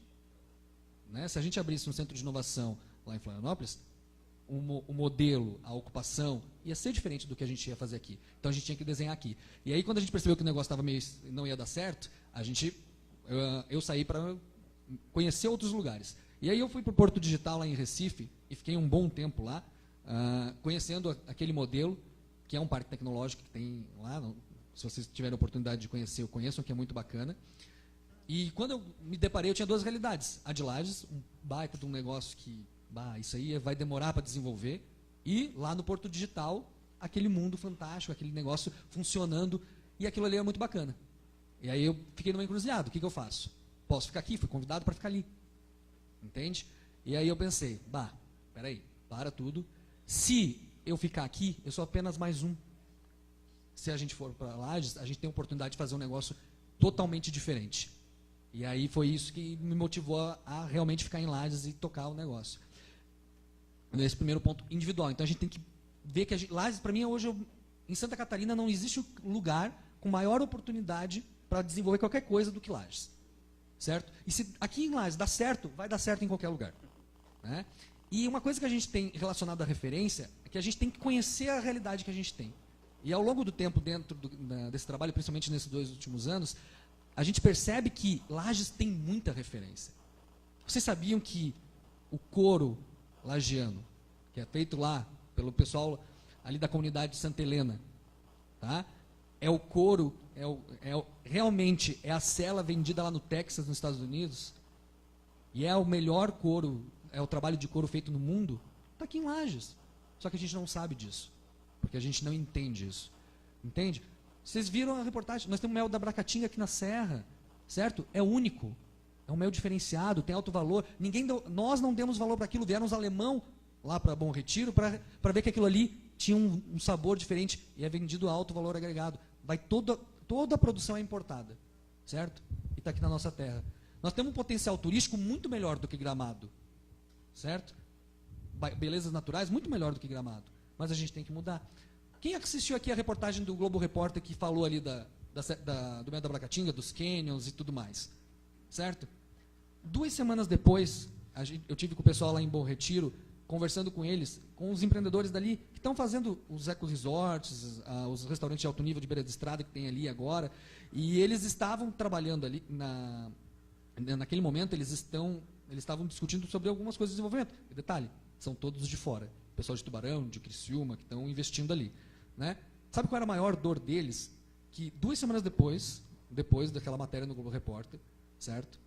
Né? Se a gente abrisse um centro de inovação lá em Florianópolis, o modelo, a ocupação, ia ser diferente do que a gente ia fazer aqui. Então a gente tinha que desenhar aqui. E aí, quando a gente percebeu que o negócio não ia dar certo, Eu saí para conhecer outros lugares. E aí eu fui para o Porto Digital lá em Recife e fiquei um bom tempo lá, conhecendo aquele modelo, que é um parque tecnológico que tem lá. Se vocês tiverem a oportunidade de conhecer, conheçam, que é muito bacana. E quando eu me deparei, eu tinha duas realidades. A de Lages, um baita de um negócio que, isso aí vai demorar para desenvolver. E lá no Porto Digital, aquele mundo fantástico, aquele negócio funcionando. E aquilo ali é muito bacana. E aí eu fiquei numa encruzilhada. O que eu faço? Posso ficar aqui? Fui convidado para ficar ali. Entende? E aí eu pensei, peraí, para tudo. Se eu ficar aqui, eu sou apenas mais um. Se a gente for para Lages, a gente tem a oportunidade de fazer um negócio totalmente diferente. E aí foi isso que me motivou a realmente ficar em Lages e tocar o negócio. Nesse primeiro ponto individual. Então a gente tem que ver que Lages, para mim, hoje, em Santa Catarina, não existe lugar com maior oportunidade para desenvolver qualquer coisa do que Lages. Certo? E se aqui em Lages dá certo, vai dar certo em qualquer lugar. Né? E uma coisa que a gente tem relacionada à referência é que a gente tem que conhecer a realidade que a gente tem. E ao longo do tempo, dentro desse trabalho, principalmente nesses 2 últimos anos, a gente percebe que Lages tem muita referência. Vocês sabiam que o couro lagiano, que é feito lá pelo pessoal ali da comunidade de Santa Helena, tá? É o couro, realmente é a cela vendida lá no Texas, nos Estados Unidos, e é o melhor couro, é o trabalho de couro feito no mundo, está aqui em Lages. Só que a gente não sabe disso, porque a gente não entende isso. Entende? Vocês viram a reportagem, nós temos mel da Bracatinga aqui na Serra, certo? É único, é um mel diferenciado, tem alto valor. Nós não demos valor para aquilo, vieram os alemão lá para Bom Retiro para ver que aquilo ali tinha um sabor diferente e é vendido a alto valor agregado. Toda a produção é importada, certo? E está aqui na nossa terra. Nós temos um potencial turístico muito melhor do que Gramado, certo? Belezas naturais muito melhor do que Gramado, mas a gente tem que mudar. Quem assistiu aqui a reportagem do Globo Repórter que falou ali do mel da Bracatinga, dos canyons e tudo mais, certo? 2 semanas depois, eu tive com o pessoal lá em Bom Retiro, conversando com eles, com os empreendedores dali, que estão fazendo os eco-resorts, os restaurantes de alto nível de beira de estrada que tem ali agora, e eles estavam trabalhando ali, naquele momento, eles estavam discutindo sobre algumas coisas de desenvolvimento. E detalhe, são todos de fora. O pessoal de Tubarão, de Criciúma, que estão investindo ali. Né? Sabe qual era a maior dor deles? Que 2 semanas depois daquela matéria no Globo Repórter, certo?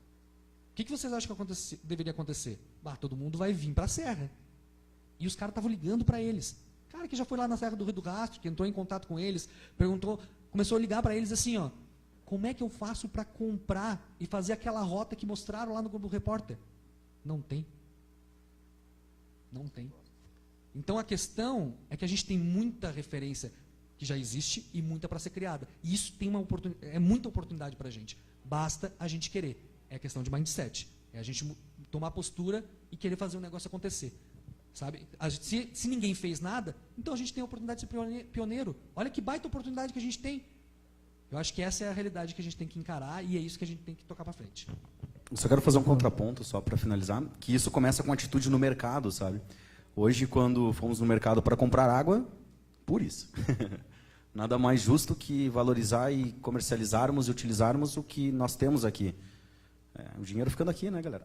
O que vocês acham que deveria acontecer? Todo mundo vai vir para a Serra. E os caras estavam ligando para eles. Cara que já foi lá na Serra do Rio do Rastro, que entrou em contato com eles, começou a ligar para eles assim, como é que eu faço para comprar e fazer aquela rota que mostraram lá no Globo Repórter? Não tem. Não tem. Então a questão é que a gente tem muita referência que já existe e muita para ser criada. E isso tem muita oportunidade para a gente. Basta a gente querer. É questão de mindset. É a gente tomar postura e querer fazer o negócio acontecer. Sabe? Se ninguém fez nada, então a gente tem a oportunidade de ser pioneiro. Olha que baita oportunidade que a gente tem. Eu acho que essa é a realidade que a gente tem que encarar e é isso que a gente tem que tocar para frente. Eu só quero fazer um contraponto, só para finalizar, que isso começa com atitude no mercado, sabe? Hoje, quando fomos no mercado para comprar água, por isso. Nada mais justo que valorizar e comercializarmos e utilizarmos o que nós temos aqui. O dinheiro ficando aqui, né, galera?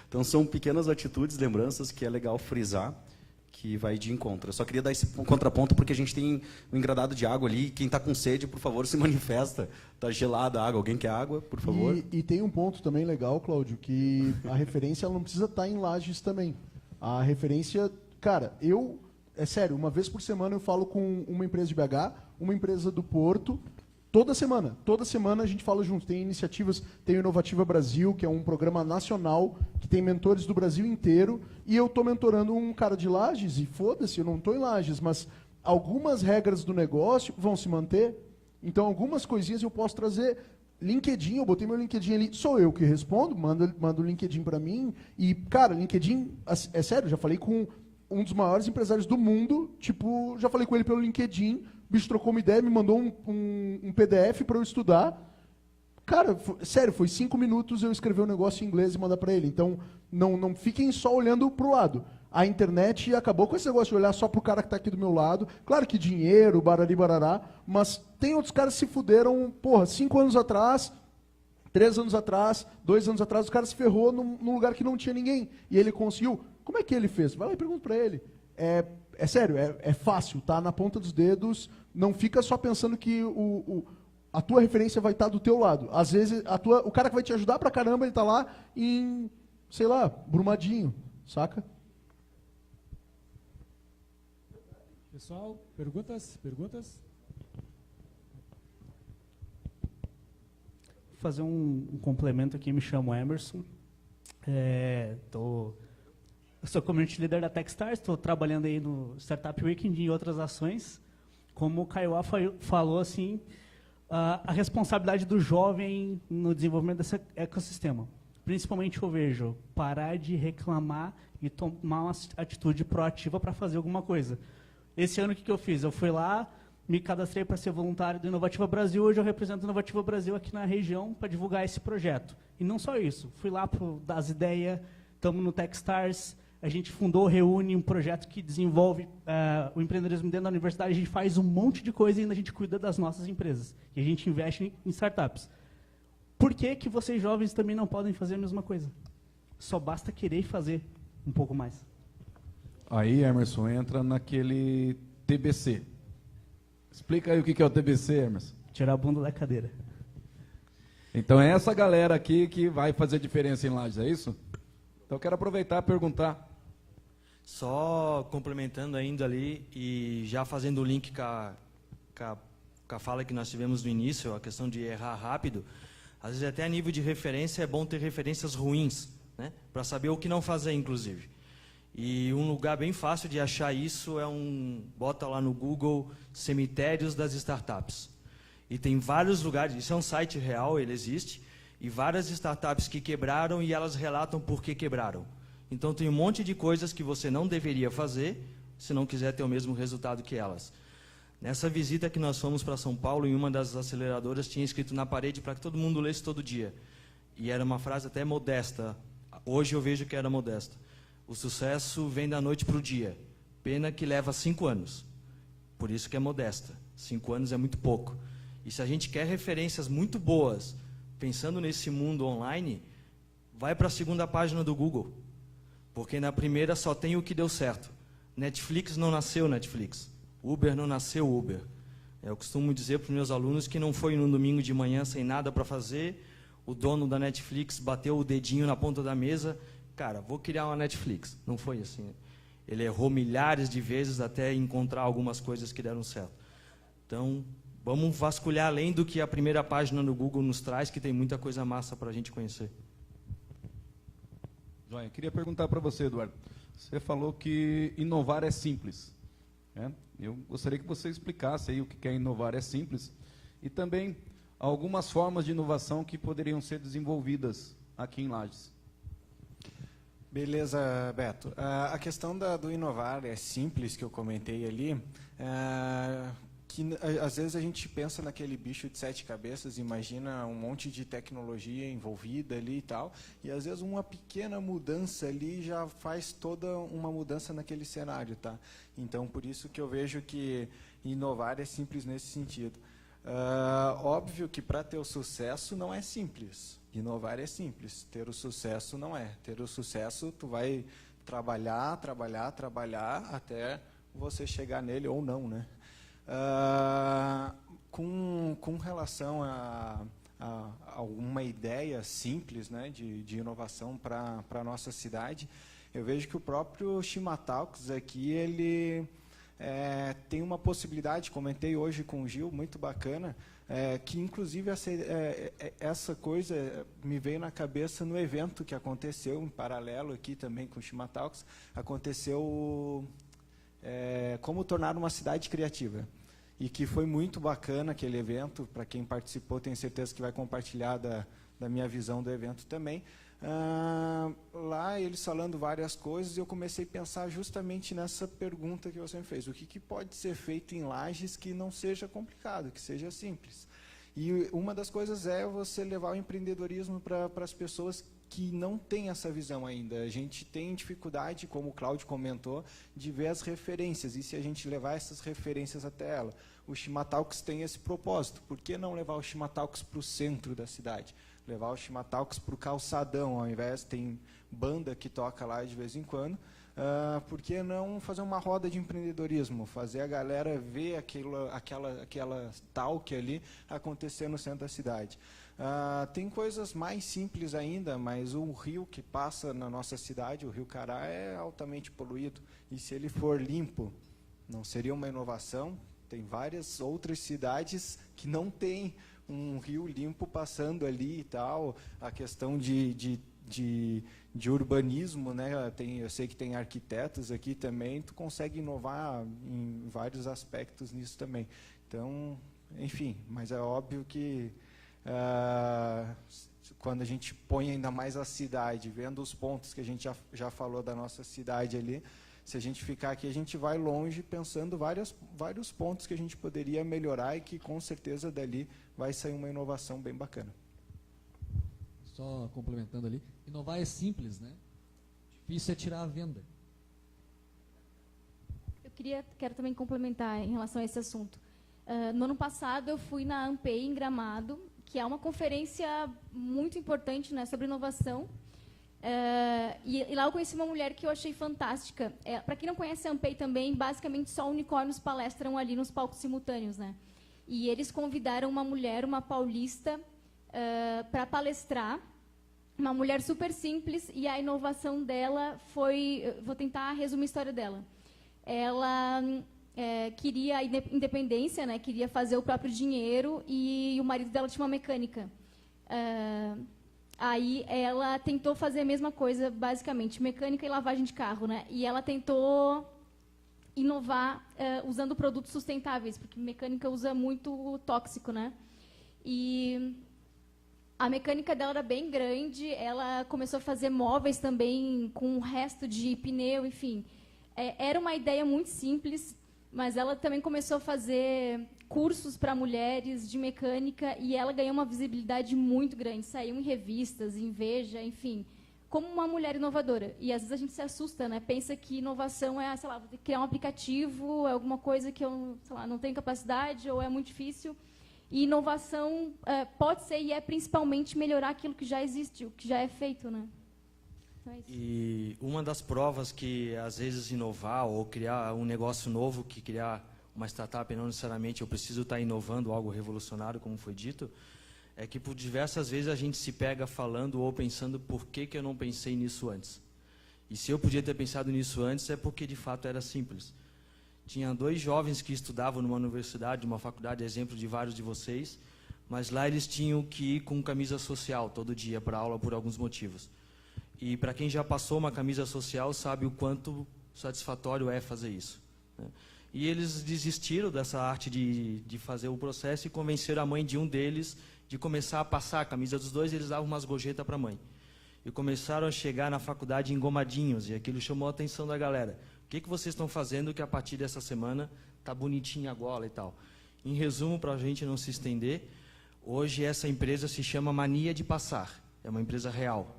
Então, são pequenas atitudes, lembranças, que é legal frisar, que vai de encontro. Eu só queria dar esse contraponto, porque a gente tem um engradado de água ali. Quem está com sede, por favor, se manifesta. Está gelada a água. Alguém quer água, por favor? E tem um ponto também legal, Cláudio, que a referência ela não precisa estar em Lages também. A referência... Cara, é sério, uma vez por semana eu falo com uma empresa de BH, uma empresa do Porto... Toda semana a gente fala junto. Tem iniciativas, tem o Inovativa Brasil, que é um programa nacional, que tem mentores do Brasil inteiro, e eu estou mentorando um cara de Lages, e foda-se, eu não estou em Lages, mas algumas regras do negócio vão se manter, então algumas coisinhas eu posso trazer. LinkedIn, eu botei meu LinkedIn ali, sou eu que respondo, manda o LinkedIn para mim, e, cara, LinkedIn, é sério, já falei com um dos maiores empresários do mundo, já falei com ele pelo LinkedIn, o bicho trocou uma ideia, me mandou um PDF para eu estudar. Cara, sério, foi 5 minutos eu escrever um negócio em inglês e mandar para ele. Então, não fiquem só olhando para o lado. A internet acabou com esse negócio de olhar só para o cara que está aqui do meu lado. Claro que dinheiro, barari, barará, mas tem outros caras que se fuderam, 5 anos atrás, 3 anos atrás, 2 anos atrás, o cara se ferrou num lugar que não tinha ninguém. E ele conseguiu. Como é que ele fez? Vai lá e pergunta para ele. É sério, é fácil, tá na ponta dos dedos. Não fica só pensando que a tua referência vai estar do teu lado. Às vezes, o cara que vai te ajudar pra caramba, ele tá lá em, sei lá, Brumadinho, saca? Pessoal, perguntas? Perguntas? Vou fazer um complemento aqui, me chamo Emerson. Eu sou community leader da Techstars, estou trabalhando aí no Startup Weekend e em outras ações. Como o Kaiowá falou, assim, a responsabilidade do jovem no desenvolvimento desse ecossistema. Principalmente eu vejo parar de reclamar e tomar uma atitude proativa para fazer alguma coisa. Esse ano, o que eu fiz? Eu fui lá, me cadastrei para ser voluntário do Inovativa Brasil. Hoje eu represento o Inovativa Brasil aqui na região para divulgar esse projeto. E não só isso. Fui lá para dar as ideias, estamos no Techstars. A gente fundou, reúne um projeto que desenvolve o empreendedorismo dentro da universidade. A gente faz um monte de coisa e ainda a gente cuida das nossas empresas. E a gente investe em startups. Por que vocês jovens também não podem fazer a mesma coisa? Só basta querer fazer um pouco mais. Aí, Emerson, entra naquele TBC. Explica aí o que é o TBC, Emerson. Tirar a bunda da cadeira. Então é essa galera aqui que vai fazer diferença em Lages, é isso? Então eu quero aproveitar e perguntar. Só complementando ainda ali e já fazendo o link com a fala que nós tivemos no início, a questão de errar rápido, às vezes até a nível de referência é bom ter referências ruins, né? Para saber o que não fazer, inclusive. E um lugar bem fácil de achar isso bota lá no Google, cemitérios das startups. E tem vários lugares, isso é um site real, ele existe, e várias startups que quebraram e elas relatam por que quebraram. Então tem um monte de coisas que você não deveria fazer se não quiser ter o mesmo resultado que elas. Nessa visita que nós fomos para São Paulo, em uma das aceleradoras, tinha escrito na parede para que todo mundo lesse todo dia. E era uma frase até modesta. Hoje eu vejo que era modesta. O sucesso vem da noite para o dia. Pena que leva 5 anos. Por isso que é modesta. 5 anos é muito pouco. E se a gente quer referências muito boas, pensando nesse mundo online, vai para a segunda página do Google. Porque na primeira só tem o que deu certo. Netflix não nasceu Netflix. Uber não nasceu Uber. Eu costumo dizer para os meus alunos que não foi num domingo de manhã sem nada para fazer, o dono da Netflix bateu o dedinho na ponta da mesa, cara, vou criar uma Netflix. Não foi assim. Ele errou milhares de vezes até encontrar algumas coisas que deram certo. Então, vamos vasculhar além do que a primeira página do Google nos traz, que tem muita coisa massa para a gente conhecer. Joia, queria perguntar para você, Eduardo. Você falou que inovar é simples, né? Eu gostaria que você explicasse aí o que é inovar é simples e também algumas formas de inovação que poderiam ser desenvolvidas aqui em Lages. Beleza, Beto. A questão do inovar é simples, que eu comentei ali, que às vezes a gente pensa naquele bicho de 7 cabeças, imagina um monte de tecnologia envolvida ali e tal, e às vezes uma pequena mudança ali já faz toda uma mudança naquele cenário, tá? Então, por isso que eu vejo que inovar é simples nesse sentido. Óbvio que para ter o sucesso não é simples. Inovar é simples, ter o sucesso não é. Ter o sucesso, tu vai trabalhar até você chegar nele ou não, né? Com relação a uma ideia simples, né, de inovação para a nossa cidade, eu vejo que o próprio Chimatalks aqui, ele tem uma possibilidade, comentei hoje com o Gil, muito bacana, que inclusive essa coisa me veio na cabeça no evento que aconteceu em paralelo aqui também com o Chimatalks, aconteceu como tornar uma cidade criativa. E que foi muito bacana aquele evento, para quem participou, tenho certeza que vai compartilhar da minha visão do evento também. Lá eles falando várias coisas, e eu comecei a pensar justamente nessa pergunta que você me fez. O que pode ser feito em Lages que não seja complicado, que seja simples? E uma das coisas é você levar o empreendedorismo para as pessoas que não têm essa visão ainda. A gente tem dificuldade, como o Cláudio comentou, de ver as referências, e se a gente levar essas referências até ela. O Chimatalks tem esse propósito. Por que não levar o Chimatalks para o centro da cidade? levar o Chimatalks para o calçadão, ao invés tem banda que toca lá de vez em quando. Por que não fazer uma roda de empreendedorismo, fazer a galera ver aquela talk ali acontecer no centro da cidade. Tem coisas mais simples ainda, mas o rio que passa na nossa cidade, o Rio Cará, é altamente poluído. E se ele for limpo, não seria uma inovação? Tem várias outras cidades que não têm um rio limpo passando ali e tal. A questão de urbanismo, né? Eu sei que tem arquitetos aqui também, tu consegue inovar em vários aspectos nisso também. Então, enfim, mas é óbvio que quando a gente põe ainda mais a cidade, vendo os pontos que a gente já falou da nossa cidade ali, se a gente ficar aqui, a gente vai longe pensando vários pontos que a gente poderia melhorar e que com certeza dali vai sair uma inovação bem bacana. Só complementando ali, inovar é simples, né? Difícil é tirar a venda. Quero também complementar em relação a esse assunto. No ano passado eu fui na AMPEI em Gramado, que é uma conferência muito importante, né, sobre inovação. E lá eu conheci uma mulher que eu achei fantástica. Para quem não conhece a AMPEI também, basicamente só unicórnios palestram ali nos palcos simultâneos, né? E eles convidaram uma mulher, uma paulista, para palestrar, uma mulher super simples, e a inovação dela foi... Vou tentar resumir a história dela. Ela queria a independência, né, queria fazer o próprio dinheiro, e o marido dela tinha uma mecânica. Aí ela tentou fazer a mesma coisa, basicamente, mecânica e lavagem de carro, né? E ela tentou inovar usando produtos sustentáveis, porque mecânica usa muito tóxico, né? E a mecânica dela era bem grande, ela começou a fazer móveis também com o resto de pneu, enfim. Era uma ideia muito simples, mas ela também começou a fazer cursos para mulheres de mecânica e ela ganhou uma visibilidade muito grande. Saiu em revistas, em Veja, enfim, como uma mulher inovadora. E às vezes a gente se assusta, né? Pensa que inovação é, sei lá, vou ter que criar um aplicativo, é alguma coisa que eu, sei lá, não tenho capacidade ou é muito difícil. E inovação pode ser e é principalmente melhorar aquilo que já existe, o que já é feito, né? Então é isso. E uma das provas que, às vezes, inovar ou criar um negócio novo, que criar uma startup, não necessariamente eu preciso estar inovando algo revolucionário, como foi dito, é que por diversas vezes a gente se pega falando ou pensando por que eu não pensei nisso antes. E se eu podia ter pensado nisso antes, é porque, de fato, era simples. Tinha 2 jovens que estudavam numa universidade, uma faculdade, exemplo de vários de vocês, mas lá eles tinham que ir com camisa social todo dia para aula por alguns motivos. E para quem já passou uma camisa social sabe o quanto satisfatório é fazer isso, né? E eles desistiram dessa arte de fazer o processo e convenceram a mãe de um deles de começar a passar a camisa dos 2, eles davam umas gorjetas para a mãe. E começaram a chegar na faculdade engomadinhos, e aquilo chamou a atenção da galera. O que vocês estão fazendo que a partir dessa semana está bonitinha a gola e tal? Em resumo, para a gente não se estender, hoje essa empresa se chama Mania de Passar. É uma empresa real,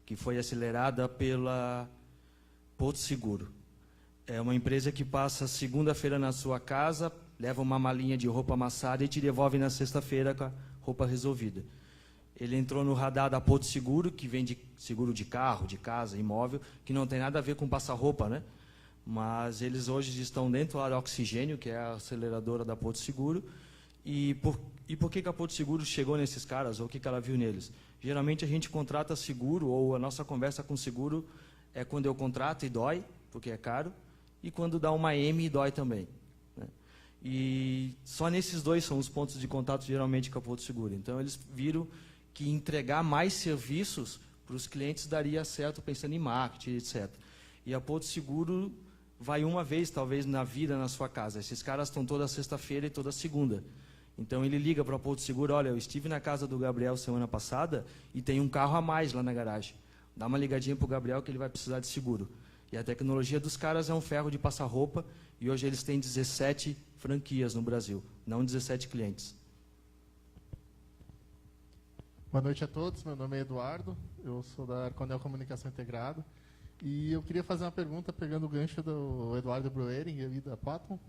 que foi acelerada pela Porto Seguro. É uma empresa que passa segunda-feira na sua casa, leva uma malinha de roupa amassada e te devolve na sexta-feira com a roupa resolvida. Ele entrou no radar da Porto Seguro, que vende seguro de carro, de casa, imóvel, que não tem nada a ver com passar roupa, né? Mas eles hoje estão dentro lá da Oxigênio, que é a aceleradora da Porto Seguro. E por que a Porto Seguro chegou nesses caras, ou o que ela viu neles? Geralmente a gente contrata seguro, ou a nossa conversa com seguro é quando eu contrato e dói, porque é caro, e quando dá uma M e dói também, né? E só nesses 2 são os pontos de contato geralmente com a Porto Seguro. Então eles viram que entregar mais serviços para os clientes daria certo, pensando em marketing, etc. E a Porto Seguro vai uma vez, talvez, na vida na sua casa. Esses caras estão toda sexta-feira e toda segunda. Então ele liga para a Porto Seguro: olha, eu estive na casa do Gabriel semana passada e tem um carro a mais lá na garagem. Dá uma ligadinha para o Gabriel que ele vai precisar de seguro. E a tecnologia dos caras é um ferro de passar roupa, e hoje eles têm 17 franquias no Brasil, não 17 clientes. Boa noite a todos, meu nome é Eduardo, eu sou da Arconel Comunicação Integrada, e eu queria fazer uma pergunta pegando o gancho do Eduardo Bruering e da Patton,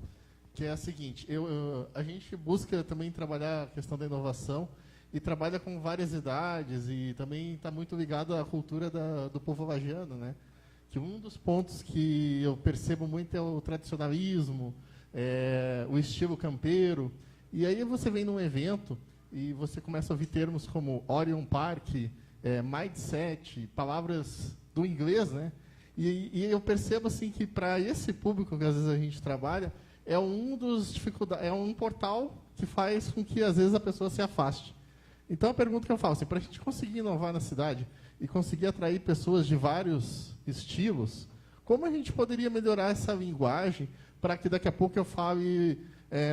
que é a seguinte: a gente busca também trabalhar a questão da inovação, e trabalha com várias idades e também está muito ligado à cultura do povo lagiano, né? Que um dos pontos que eu percebo muito é o tradicionalismo, o estilo campeiro. E aí você vem num evento e você começa a ouvir termos como Orion Park, mindset, palavras do inglês, né? E eu percebo assim que para esse público que às vezes a gente trabalha, é um portal que faz com que às vezes a pessoa se afaste. Então a pergunta que eu faço, assim, para a gente conseguir inovar na cidade e conseguir atrair pessoas de vários estilos, como a gente poderia melhorar essa linguagem para que daqui a pouco eu fale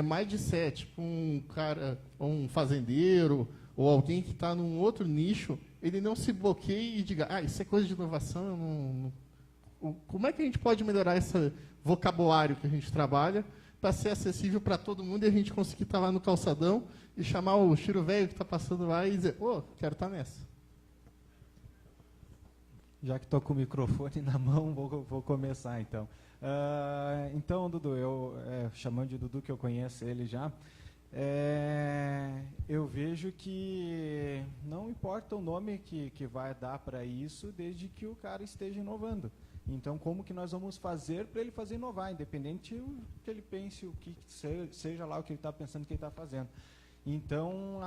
mindset para um cara, um fazendeiro ou alguém que está num outro nicho, ele não se bloqueie e diga, isso é coisa de inovação. Como é que a gente pode melhorar esse vocabulário que a gente trabalha para ser acessível para todo mundo e a gente conseguir estar lá no calçadão e chamar o Chiro velho que está passando lá e dizer, quero estar nessa. Já que estou com o microfone na mão, vou começar então. Então, Dudu, chamando de Dudu, que eu conheço ele já, eu vejo que não importa o nome que vai dar para isso, desde que o cara esteja inovando. Então, como que nós vamos fazer para ele fazer inovar, independente do que ele pense, o que seja lá o que ele está pensando que ele está fazendo. Então,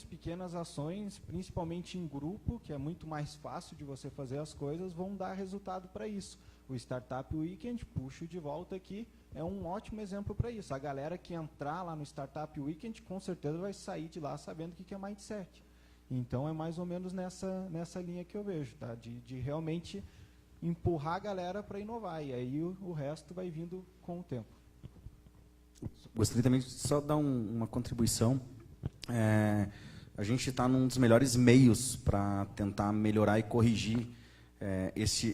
pequenas ações, principalmente em grupo, que é muito mais fácil de você fazer as coisas, vão dar resultado para isso. O Startup Weekend, puxo de volta aqui, é um ótimo exemplo para isso. A galera que entrar lá no Startup Weekend, com certeza vai sair de lá sabendo o que é mindset. Então, é mais ou menos nessa linha que eu vejo, tá? De realmente empurrar a galera para inovar, e aí o resto vai vindo com o tempo. Gostaria também de só dar uma contribuição. A gente está num dos melhores meios para tentar melhorar e corrigir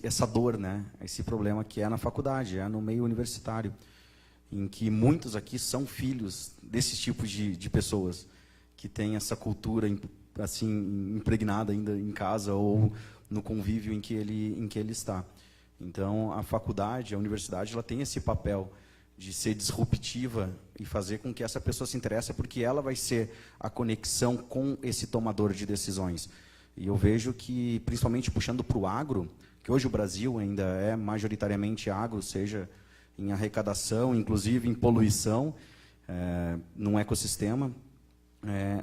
essa dor, né? Esse problema que é na faculdade, no meio universitário, em que muitos aqui são filhos desses tipos de pessoas que têm essa cultura assim impregnada ainda em casa ou no convívio em que ele está. Então, a faculdade, a universidade, ela tem esse papel de ser disruptiva e fazer com que essa pessoa se interesse, porque ela vai ser a conexão com esse tomador de decisões. E eu vejo que, principalmente puxando para o agro, que hoje o Brasil ainda é majoritariamente agro, seja em arrecadação, inclusive em poluição, num ecossistema,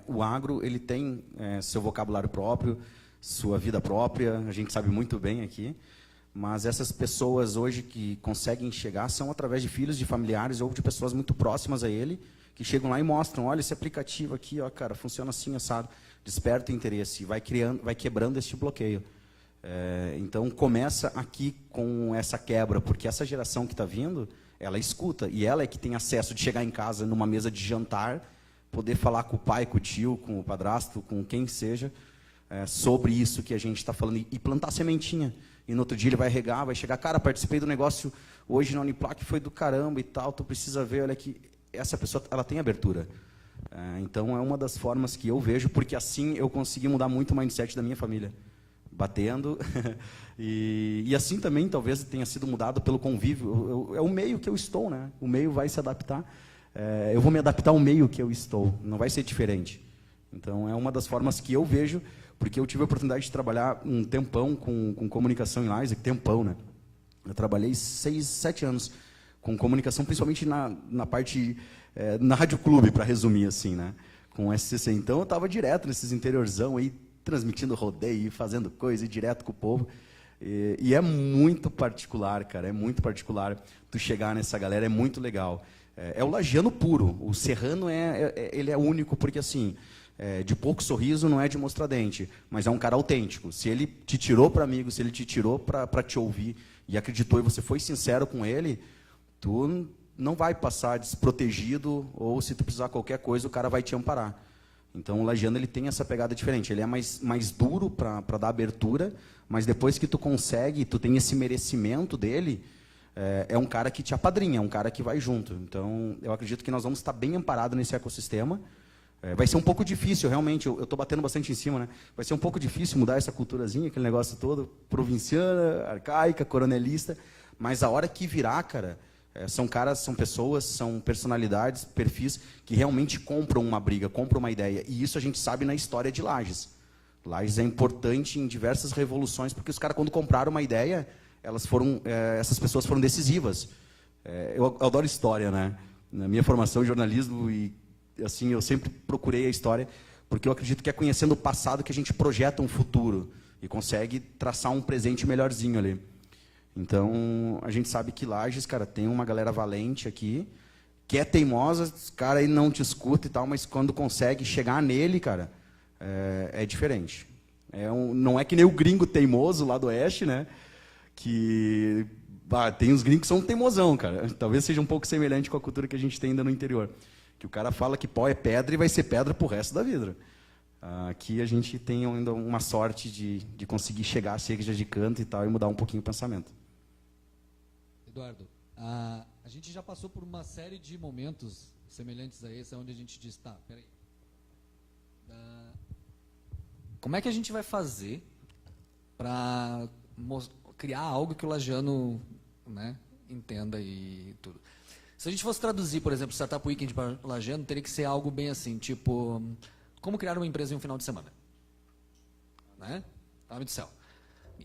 o agro ele tem seu vocabulário próprio, sua vida própria, a gente sabe muito bem aqui, mas essas pessoas hoje que conseguem chegar são através de filhos, de familiares ou de pessoas muito próximas a ele, que chegam lá e mostram, olha esse aplicativo aqui, ó, cara, funciona assim, assado, desperta o interesse, vai quebrando esse bloqueio. Então começa aqui com essa quebra, porque essa geração que está vindo, ela escuta, e ela é que tem acesso de chegar em casa numa mesa de jantar, poder falar com o pai, com o tio, com o padrasto, com quem seja, sobre isso que a gente está falando, e plantar sementinha. E no outro dia ele vai regar, vai chegar, cara, participei do negócio hoje na Uniplac, foi do caramba e tal, tu precisa ver, olha que essa pessoa ela tem abertura. Então é uma das formas que eu vejo, porque assim eu consegui mudar muito o mindset da minha família, batendo, e assim também talvez tenha sido mudado pelo convívio, é o meio que eu estou, né? O meio vai se adaptar, eu vou me adaptar ao meio que eu estou, não vai ser diferente. Então é uma das formas que eu vejo, porque eu tive a oportunidade de trabalhar um tempão com comunicação em Isaac, tempão, né? Eu trabalhei 6, 7 anos com comunicação, principalmente na parte, na Rádio Clube, para resumir assim, né? Com o SCC. Então eu estava direto nesses interiorzão aí, transmitindo rodeio, fazendo coisa, e direto com o povo. E é muito particular, cara, é muito particular tu chegar nessa galera, é muito legal. É o lagiano puro, o serrano ele é único, porque assim, de pouco sorriso não é de mostrar dente, mas é um cara autêntico. Se ele te tirou para amigo, se ele te tirou para te ouvir e acreditou e você foi sincero com ele, tu não vai passar desprotegido, ou se tu precisar qualquer coisa, o cara vai te amparar. Então o lagiano ele tem essa pegada diferente, ele é mais duro para dar abertura, mas depois que tu consegue, tu tem esse merecimento dele, é um cara que te apadrinha, é um cara que vai junto. Então eu acredito que nós vamos estar bem amparados nesse ecossistema. Vai ser um pouco difícil, realmente, eu estou batendo bastante em cima, né? Vai ser um pouco difícil mudar essa culturazinha, aquele negócio todo, provinciana, arcaica, coronelista, mas a hora que virar, cara, São caras, são pessoas, são personalidades, perfis que realmente compram uma briga, compram uma ideia. E isso a gente sabe na história de Lages. Lages é importante em diversas revoluções, porque os caras, quando compraram uma ideia, essas pessoas foram decisivas. Eu adoro história, né? Na minha formação em jornalismo, e assim, eu sempre procurei a história, porque eu acredito que é conhecendo o passado que a gente projeta um futuro e consegue traçar um presente melhorzinho ali. Então, a gente sabe que Lages, cara, tem uma galera valente aqui, que é teimosa, os caras aí não te escutam e tal, mas quando consegue chegar nele, cara, é diferente. Não é que nem o gringo teimoso lá do oeste, né? Que tem uns gringos que são teimosão, cara. Talvez seja um pouco semelhante com a cultura que a gente tem ainda no interior. Que o cara fala que pau é pedra e vai ser pedra pro resto da vida. Aqui a gente tem ainda uma sorte de conseguir chegar a seja de canto e tal, e mudar um pouquinho o pensamento. Eduardo, a gente já passou por uma série de momentos semelhantes a esse, onde a gente diz, tá, peraí. Como é que a gente vai fazer para criar algo que o lagiano, né, entenda e tudo? Se a gente fosse traduzir, por exemplo, Startup Weekend para lagiano, teria que ser algo bem assim, tipo, como criar uma empresa em um final de semana? Né? Nome do céu.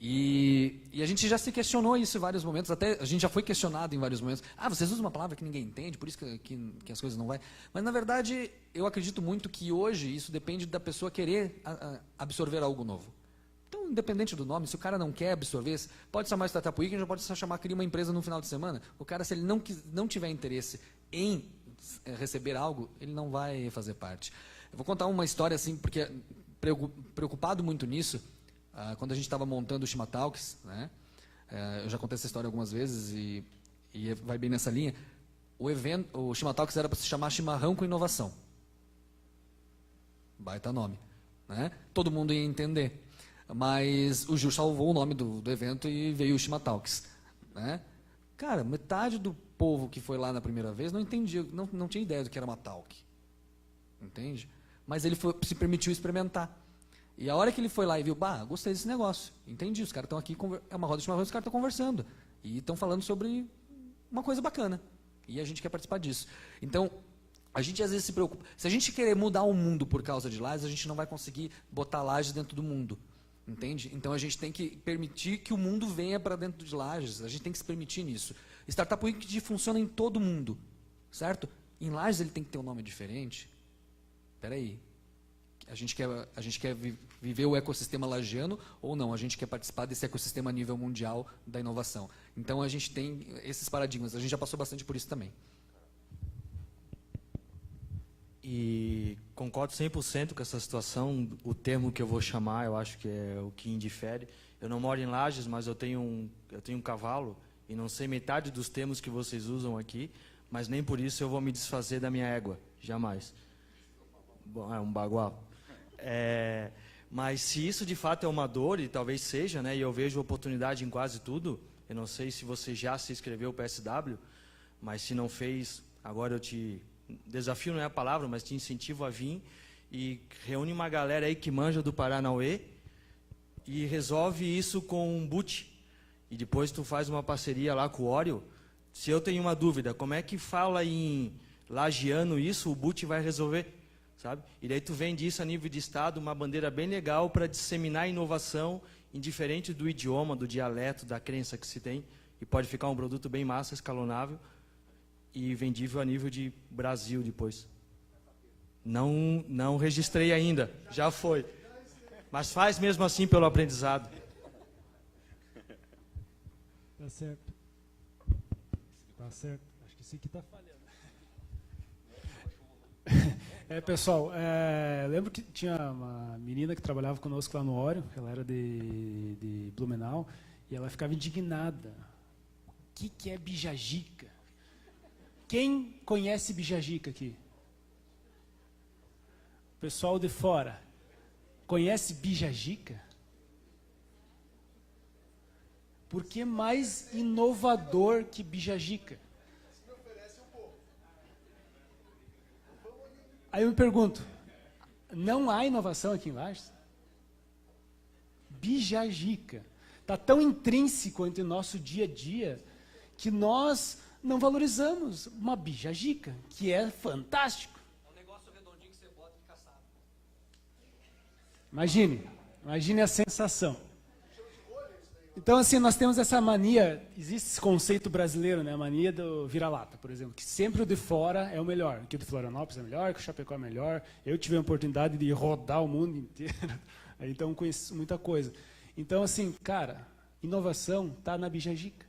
E a gente já se questionou isso em vários momentos, até a gente já foi questionado em vários momentos. Vocês usam uma palavra que ninguém entende, por isso que as coisas não vai. Mas, na verdade, eu acredito muito que hoje isso depende da pessoa querer absorver algo novo. Então, independente do nome, se o cara não quer absorver, pode chamar Startup Weekend, pode só chamar Cria uma Empresa no final de semana. O cara, se ele não tiver interesse em receber algo, ele não vai fazer parte. Eu vou contar uma história assim, porque preocupado muito nisso, quando a gente estava montando o Chimatalks, né? Eu já contei essa história algumas vezes e vai bem nessa linha. O Chimatalks era para se chamar Chimarrão com Inovação. Baita nome, né? Todo mundo ia entender. Mas o Gil salvou o nome do evento e veio o Chimatalks, né? Cara, metade do povo que foi lá na primeira vez não entendia, não tinha ideia do que era uma talk. Entende? Mas ele se permitiu experimentar. E a hora que ele foi lá e viu, gostei desse negócio, entendi, os caras estão aqui, é uma roda de chimarrão, os caras estão conversando. E estão falando sobre uma coisa bacana. E a gente quer participar disso. Então, a gente às vezes se preocupa. Se a gente querer mudar o mundo por causa de Lages, a gente não vai conseguir botar Lages dentro do mundo. Entende? Então, a gente tem que permitir que o mundo venha para dentro de Lages. A gente tem que se permitir nisso. Startup Weekend funciona em todo mundo. Certo? Em Lages ele tem que ter um nome diferente. Espera aí. A gente quer viver o ecossistema lagiano ou não? A gente quer participar desse ecossistema a nível mundial da inovação. Então, a gente tem esses paradigmas. A gente já passou bastante por isso também. E concordo 100% com essa situação. O termo que eu vou chamar, eu acho que é o que indifere. Eu não moro em Lages, mas eu tenho um cavalo e não sei metade dos termos que vocês usam aqui, mas nem por isso eu vou me desfazer da minha égua. Jamais. Bom, é um bagual. Mas se isso de fato é uma dor, e talvez seja, né, e eu vejo oportunidade em quase tudo, eu não sei se você já se inscreveu para o PSW, mas se não fez, agora eu te... Desafio não é a palavra, mas te incentivo a vir e reúne uma galera aí que manja do Paranauê e resolve isso com um boot. E depois tu faz uma parceria lá com o Oreo. Se eu tenho uma dúvida, como é que fala em lagiano isso, o boot vai resolver. Sabe? E daí tu vende isso a nível de estado, uma bandeira bem legal para disseminar inovação, indiferente do idioma, do dialeto, da crença que se tem, e pode ficar um produto bem massa, escalonável e vendível a nível de Brasil depois. Não registrei ainda, já foi. Mas faz mesmo assim pelo aprendizado. Tá certo. Tá certo. Acho que esse aqui tá falhando. Pessoal, lembro que tinha uma menina que trabalhava conosco lá no Oreo, ela era de Blumenau, e ela ficava indignada. O que é bijagica? Quem conhece bijagica aqui? Pessoal de fora, conhece bijagica? Por que mais inovador que bijagica? Aí eu me pergunto, não há inovação aqui em Lages? Bijagica. Está tão intrínseco entre o nosso dia a dia que nós não valorizamos uma bijajica, que é fantástico. É um negócio redondinho que você bota e fica assado. Imagine a sensação. Então, assim, nós temos essa mania, existe esse conceito brasileiro, né? A mania do vira-lata, por exemplo, que sempre o de fora é o melhor, que o de Florianópolis é melhor, que o Chapecó é melhor. Eu tive a oportunidade de rodar o mundo inteiro, então conheço muita coisa. Então, assim, cara, inovação está na bijajica,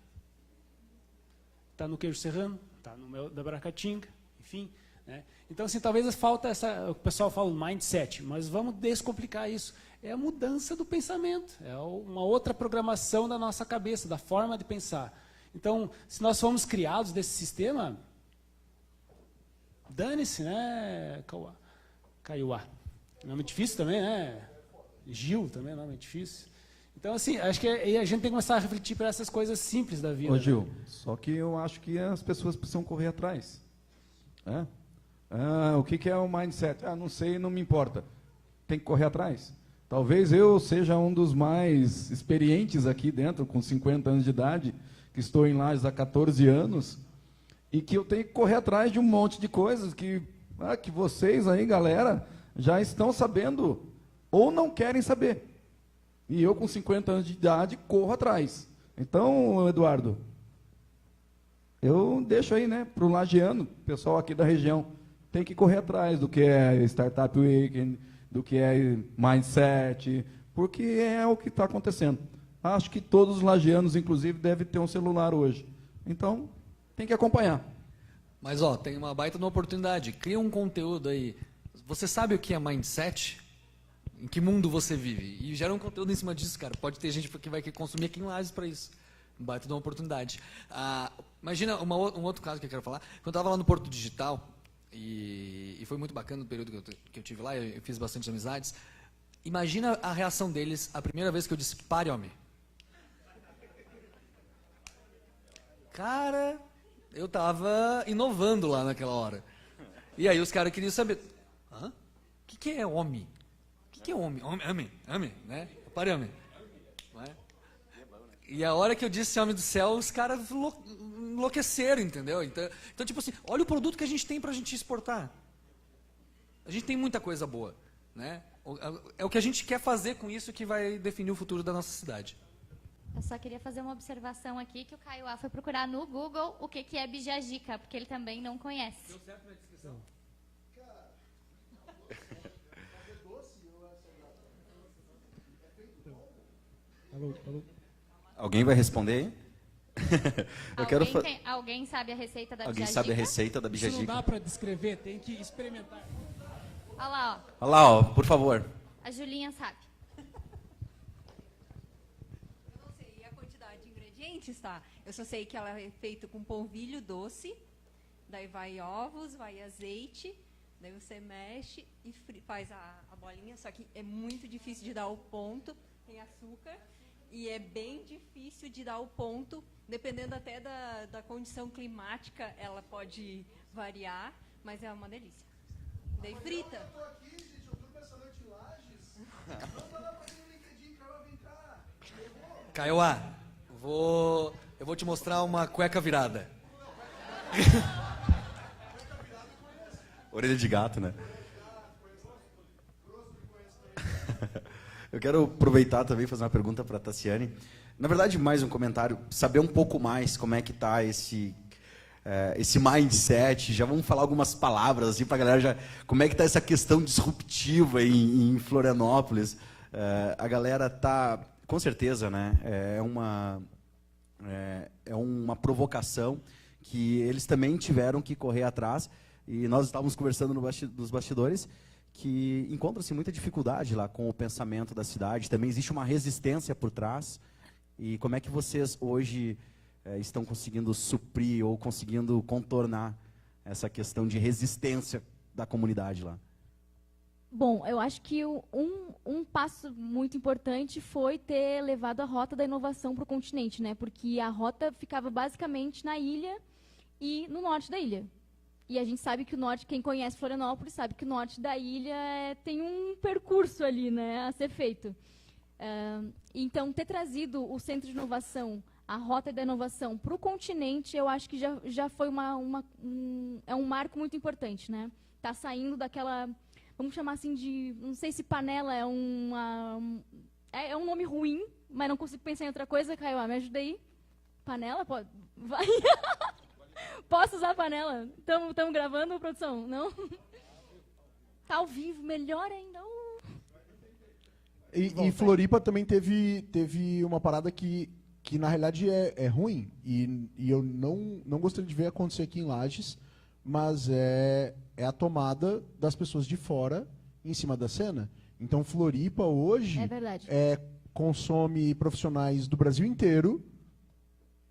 está no queijo serrano, está no mel da Bracatinga, enfim. Né? Então, assim, talvez falta o pessoal fala mindset, mas vamos descomplicar isso. É a mudança do pensamento, é uma outra programação da nossa cabeça, da forma de pensar. Então, se nós fomos criados desse sistema, dane-se, né, Caiuá. Nome difícil também, né? Gil também, nome difícil. Então, assim, acho que a gente tem que começar a refletir para essas coisas simples da vida. Ô, Gil, só que eu acho que as pessoas precisam correr atrás. O que é o mindset? Não sei, não me importa. Tem que correr atrás. Talvez eu seja um dos mais experientes aqui dentro, com 50 anos de idade, que estou em Lages há 14 anos, e que eu tenho que correr atrás de um monte de coisas que vocês aí, galera, já estão sabendo ou não querem saber. E eu, com 50 anos de idade, corro atrás. Então, Eduardo, eu deixo aí, né, para o lagiano, pessoal aqui da região, tem que correr atrás do que é Startup Weekend, do que é mindset, porque é o que está acontecendo. Acho que todos os lagianos, inclusive, devem ter um celular hoje. Então, tem que acompanhar. Mas, tem uma baita oportunidade. Cria um conteúdo aí. Você sabe o que é mindset? Em que mundo você vive? E gera um conteúdo em cima disso, cara. Pode ter gente que vai consumir aqui em Lages para isso. Baita de uma oportunidade. Imagina um outro caso que eu quero falar. Quando eu estava lá no Porto Digital, e foi muito bacana no período que eu tive lá, eu fiz bastante amizades. Imagina a reação deles a primeira vez que eu disse, pare, homem. Cara, eu estava inovando lá naquela hora. E aí os caras queriam saber, o que é homem? O que é homem? Homem, né? Pare, homem. Não é? E a hora que eu disse homem do céu, os caras enlouqueceram, entendeu? Então, tipo assim, olha o produto que a gente tem para a gente exportar. A gente tem muita coisa boa, né? É o que a gente quer fazer com isso que vai definir o futuro da nossa cidade. Eu só queria fazer uma observação aqui, que o Caiuá foi procurar no Google o que é bijajica, porque ele também não conhece. Deu certo na descrição. Alô. Alguém vai responder? Alguém sabe a receita da bijajica? Alguém sabe a receita da bijajica? Isso não dá para descrever, tem que experimentar. Olha lá, Olha lá, por favor. A Julinha sabe. Eu não sei a quantidade de ingredientes, tá? Eu só sei que ela é feita com polvilho doce, daí vai ovos, vai azeite, daí você mexe e faz a bolinha, só que é muito difícil de dar o ponto, tem açúcar. E é bem difícil de dar o ponto, dependendo até da condição climática, ela pode variar, mas é uma delícia. Daí frita. Eu tô aqui, gente, eu tô essa noite em Lages. Manda lá pra mim no LinkedIn que ela vem cá. Caiuá, eu vou te mostrar uma cueca virada. Orelha de gato, né? Eu quero aproveitar também e fazer uma pergunta para a Tassiane. Na verdade, mais um comentário, saber um pouco mais como é que está esse mindset. Já vamos falar algumas palavras assim, para a galera, como é que está essa questão disruptiva em Florianópolis. A galera está, com certeza, né, é uma provocação que eles também tiveram que correr atrás. E nós estávamos conversando nos bastidores, que encontra-se muita dificuldade lá com o pensamento da cidade. Também existe uma resistência por trás. E como é que vocês hoje estão conseguindo suprir ou conseguindo contornar essa questão de resistência da comunidade lá? Bom, eu acho que um passo muito importante foi ter levado a rota da inovação para o continente, né? Porque a rota ficava basicamente na ilha e no norte da ilha. E a gente sabe que o norte, quem conhece Florianópolis, sabe que o norte da ilha tem um percurso ali, né, a ser feito. Então, ter trazido o Centro de Inovação a rota da inovação para o continente, eu acho que já foi é um marco muito importante, né? Está saindo daquela, vamos chamar assim de, não sei se panela é é um nome ruim, mas não consigo pensar em outra coisa. Caio, me ajuda aí. Panela? Pode? Vai. Posso usar panela? Estamos gravando, produção? Não? Tá ao vivo, melhor ainda. E Floripa também teve uma parada que na realidade é ruim. E eu não gostaria de ver acontecer aqui em Lages, mas é a tomada das pessoas de fora em cima da cena. Então Floripa hoje consome profissionais do Brasil inteiro,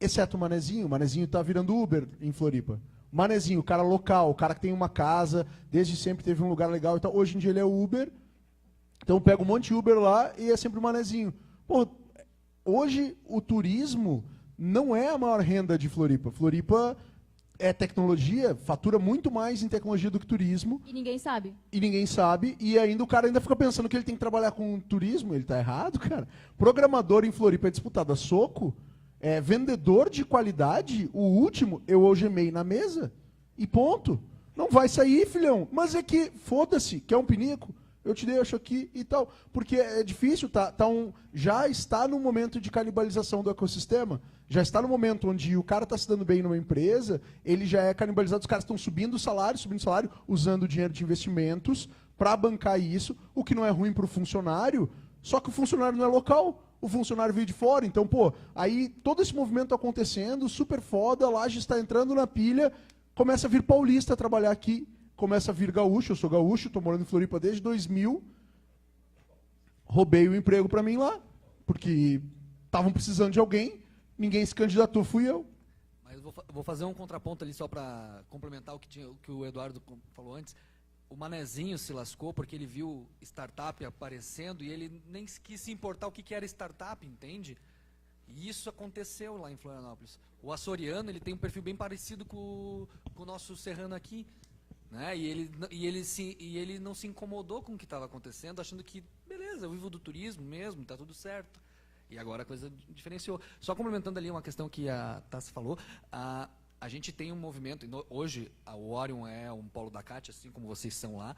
exceto o Manezinho. O Manezinho está virando Uber em Floripa. O Manezinho, o cara local, o cara que tem uma casa, desde sempre teve um lugar legal e tal. Hoje em dia ele é Uber. Então pega um monte de Uber lá e é sempre o Manezinho. Pô, hoje o turismo não é a maior renda de Floripa. Floripa é tecnologia, fatura muito mais em tecnologia do que turismo. E ninguém sabe. E ainda o cara ainda fica pensando que ele tem que trabalhar com turismo. Ele tá errado, cara. Programador em Floripa é disputado a soco. Vendedor de qualidade, o último, eu algemei na mesa. E ponto. Não vai sair, filhão. Mas é que, foda-se, quer um pinico? Eu te deixo aqui e tal. Porque é difícil, já está no momento de canibalização do ecossistema. Já está no momento onde o cara está se dando bem numa empresa, ele já é canibalizado, os caras estão subindo salário, usando dinheiro de investimentos para bancar isso, o que não é ruim para o funcionário, só que o funcionário não é local, o funcionário veio de fora. Então, pô, aí todo esse movimento acontecendo, super foda, Lages está entrando na pilha, começa a vir paulista trabalhar aqui, começa a vir gaúcho, eu sou gaúcho, estou morando em Floripa desde 2000, roubei o emprego para mim lá, porque estavam precisando de alguém, ninguém se candidatou, fui eu. Mas vou fazer um contraponto ali só para complementar o que o Eduardo falou antes. O Manezinho se lascou porque ele viu startup aparecendo e ele nem quis se importar o que era startup, entende? E isso aconteceu lá em Florianópolis. O açoriano, ele tem um perfil bem parecido com o nosso serrano aqui, né? E ele não se incomodou com o que estava acontecendo, achando que, beleza, eu vivo do turismo mesmo, tá tudo certo. E agora a coisa diferenciou. Só complementando ali uma questão que a Tassi falou, a gente tem um movimento, hoje o Orion é um polo da CAT, assim como vocês são lá,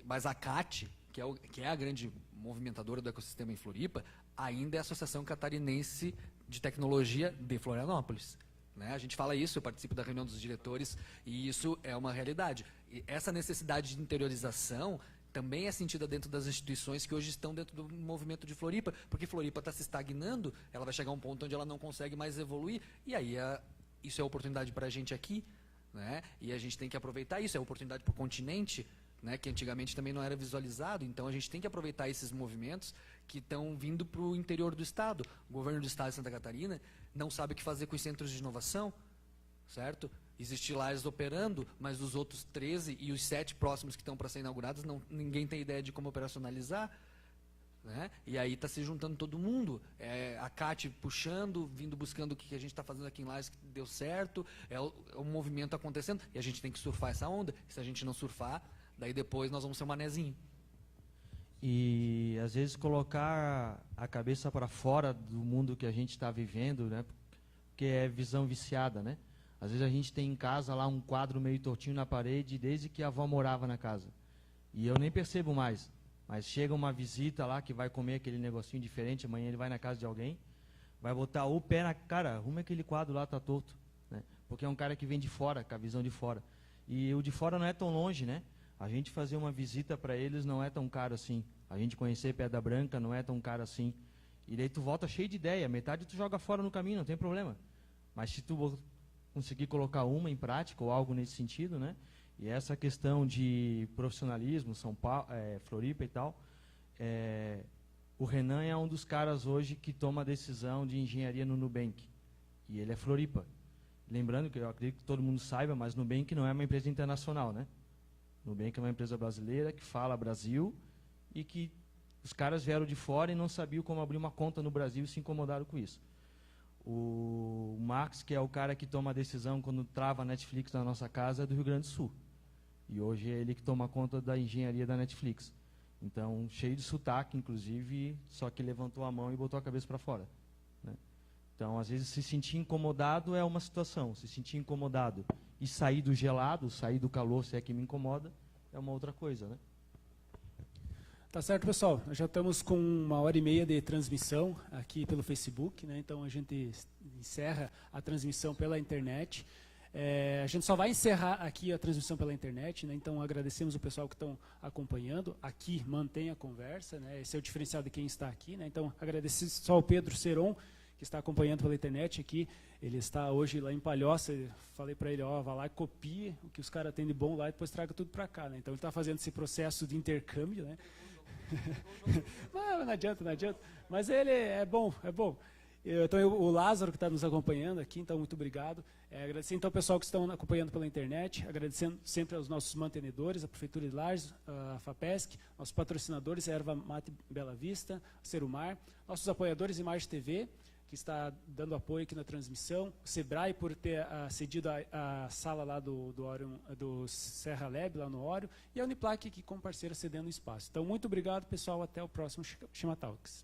mas a CAT, que é a grande movimentadora do ecossistema em Floripa, ainda é a Associação Catarinense de Tecnologia de Florianópolis. Né? A gente fala isso, eu participo da reunião dos diretores, e isso é uma realidade. E essa necessidade de interiorização também é sentida dentro das instituições que hoje estão dentro do movimento de Floripa, porque Floripa está se estagnando, ela vai chegar a um ponto onde ela não consegue mais evoluir, e aí isso é oportunidade para a gente aqui, né? E a gente tem que aproveitar isso, é oportunidade para o continente, né? Que antigamente também não era visualizado, então a gente tem que aproveitar esses movimentos que estão vindo para o interior do estado. O governo do estado de Santa Catarina não sabe o que fazer com os centros de inovação, certo? Existe Lages operando, mas os outros 13 e os 7 próximos que estão para ser inaugurados, ninguém tem ideia de como operacionalizar. Né? E aí está se juntando todo mundo. A CAT puxando, vindo buscando o que a gente está fazendo aqui em Lages que deu certo, o movimento acontecendo, e a gente tem que surfar essa onda. Se a gente não surfar, daí depois nós vamos ser um manezinho. E às vezes colocar a cabeça para fora do mundo que a gente está vivendo, né? Porque é visão viciada, né? Às vezes a gente tem em casa lá um quadro meio tortinho na parede desde que a avó morava na casa. E eu nem percebo mais. Mas chega uma visita lá que vai comer aquele negocinho diferente, amanhã ele vai na casa de alguém, vai botar o pé na cara, arruma aquele quadro lá, tá torto. Né? Porque é um cara que vem de fora, com a visão de fora. E o de fora não é tão longe, né? A gente fazer uma visita para eles não é tão caro assim. A gente conhecer Pedra Branca não é tão caro assim. E daí tu volta cheio de ideia, metade tu joga fora no caminho, não tem problema. Mas se tu conseguir colocar uma em prática ou algo nesse sentido, né? E essa questão de profissionalismo, São Paulo, Floripa e tal, o Renan é um dos caras hoje que toma a decisão de engenharia no Nubank. E ele é Floripa. Lembrando que eu acredito que todo mundo saiba, mas Nubank não é uma empresa internacional, né? Nubank é uma empresa brasileira que fala Brasil e que os caras vieram de fora e não sabiam como abrir uma conta no Brasil e se incomodaram com isso. O Max, que é o cara que toma a decisão quando trava a Netflix na nossa casa, é do Rio Grande do Sul. E hoje é ele que toma conta da engenharia da Netflix. Então, cheio de sotaque, inclusive, só que levantou a mão e botou a cabeça para fora. Né? Então, às vezes, se sentir incomodado é uma situação. Se sentir incomodado e sair do gelado, sair do calor, se é que me incomoda, é uma outra coisa, né? Tá certo, pessoal. Nós já estamos com 1h30 de transmissão aqui pelo Facebook, né? Então a gente encerra a transmissão pela internet. A gente só vai encerrar aqui a transmissão pela internet, né? Então agradecemos o pessoal que estão acompanhando. Aqui mantém a conversa, né? Esse é o diferencial de quem está aqui, né? Então agradecer só ao Pedro Seron, que está acompanhando pela internet aqui. Ele está hoje lá em Palhoça. Falei para ele, vai lá e copie o que os caras têm de bom lá e depois traga tudo para cá, né? Então ele está fazendo esse processo de intercâmbio, né? Não adianta, não adianta. Mas ele é bom, é bom. Então, o Lázaro que está nos acompanhando aqui, então muito obrigado. Agradecer então ao pessoal que estão acompanhando pela internet, agradecendo sempre aos nossos mantenedores, a Prefeitura de Lages, a FAPESC, nossos patrocinadores, a Erva Mate Bela Vista, a Serumar, nossos apoiadores Imagem TV, que está dando apoio aqui na transmissão, o Sebrae por ter cedido a sala lá do Serra Lab, lá no Ório, e a Uniplac aqui como parceira cedendo o espaço. Então, muito obrigado, pessoal, até o próximo Chimatalks.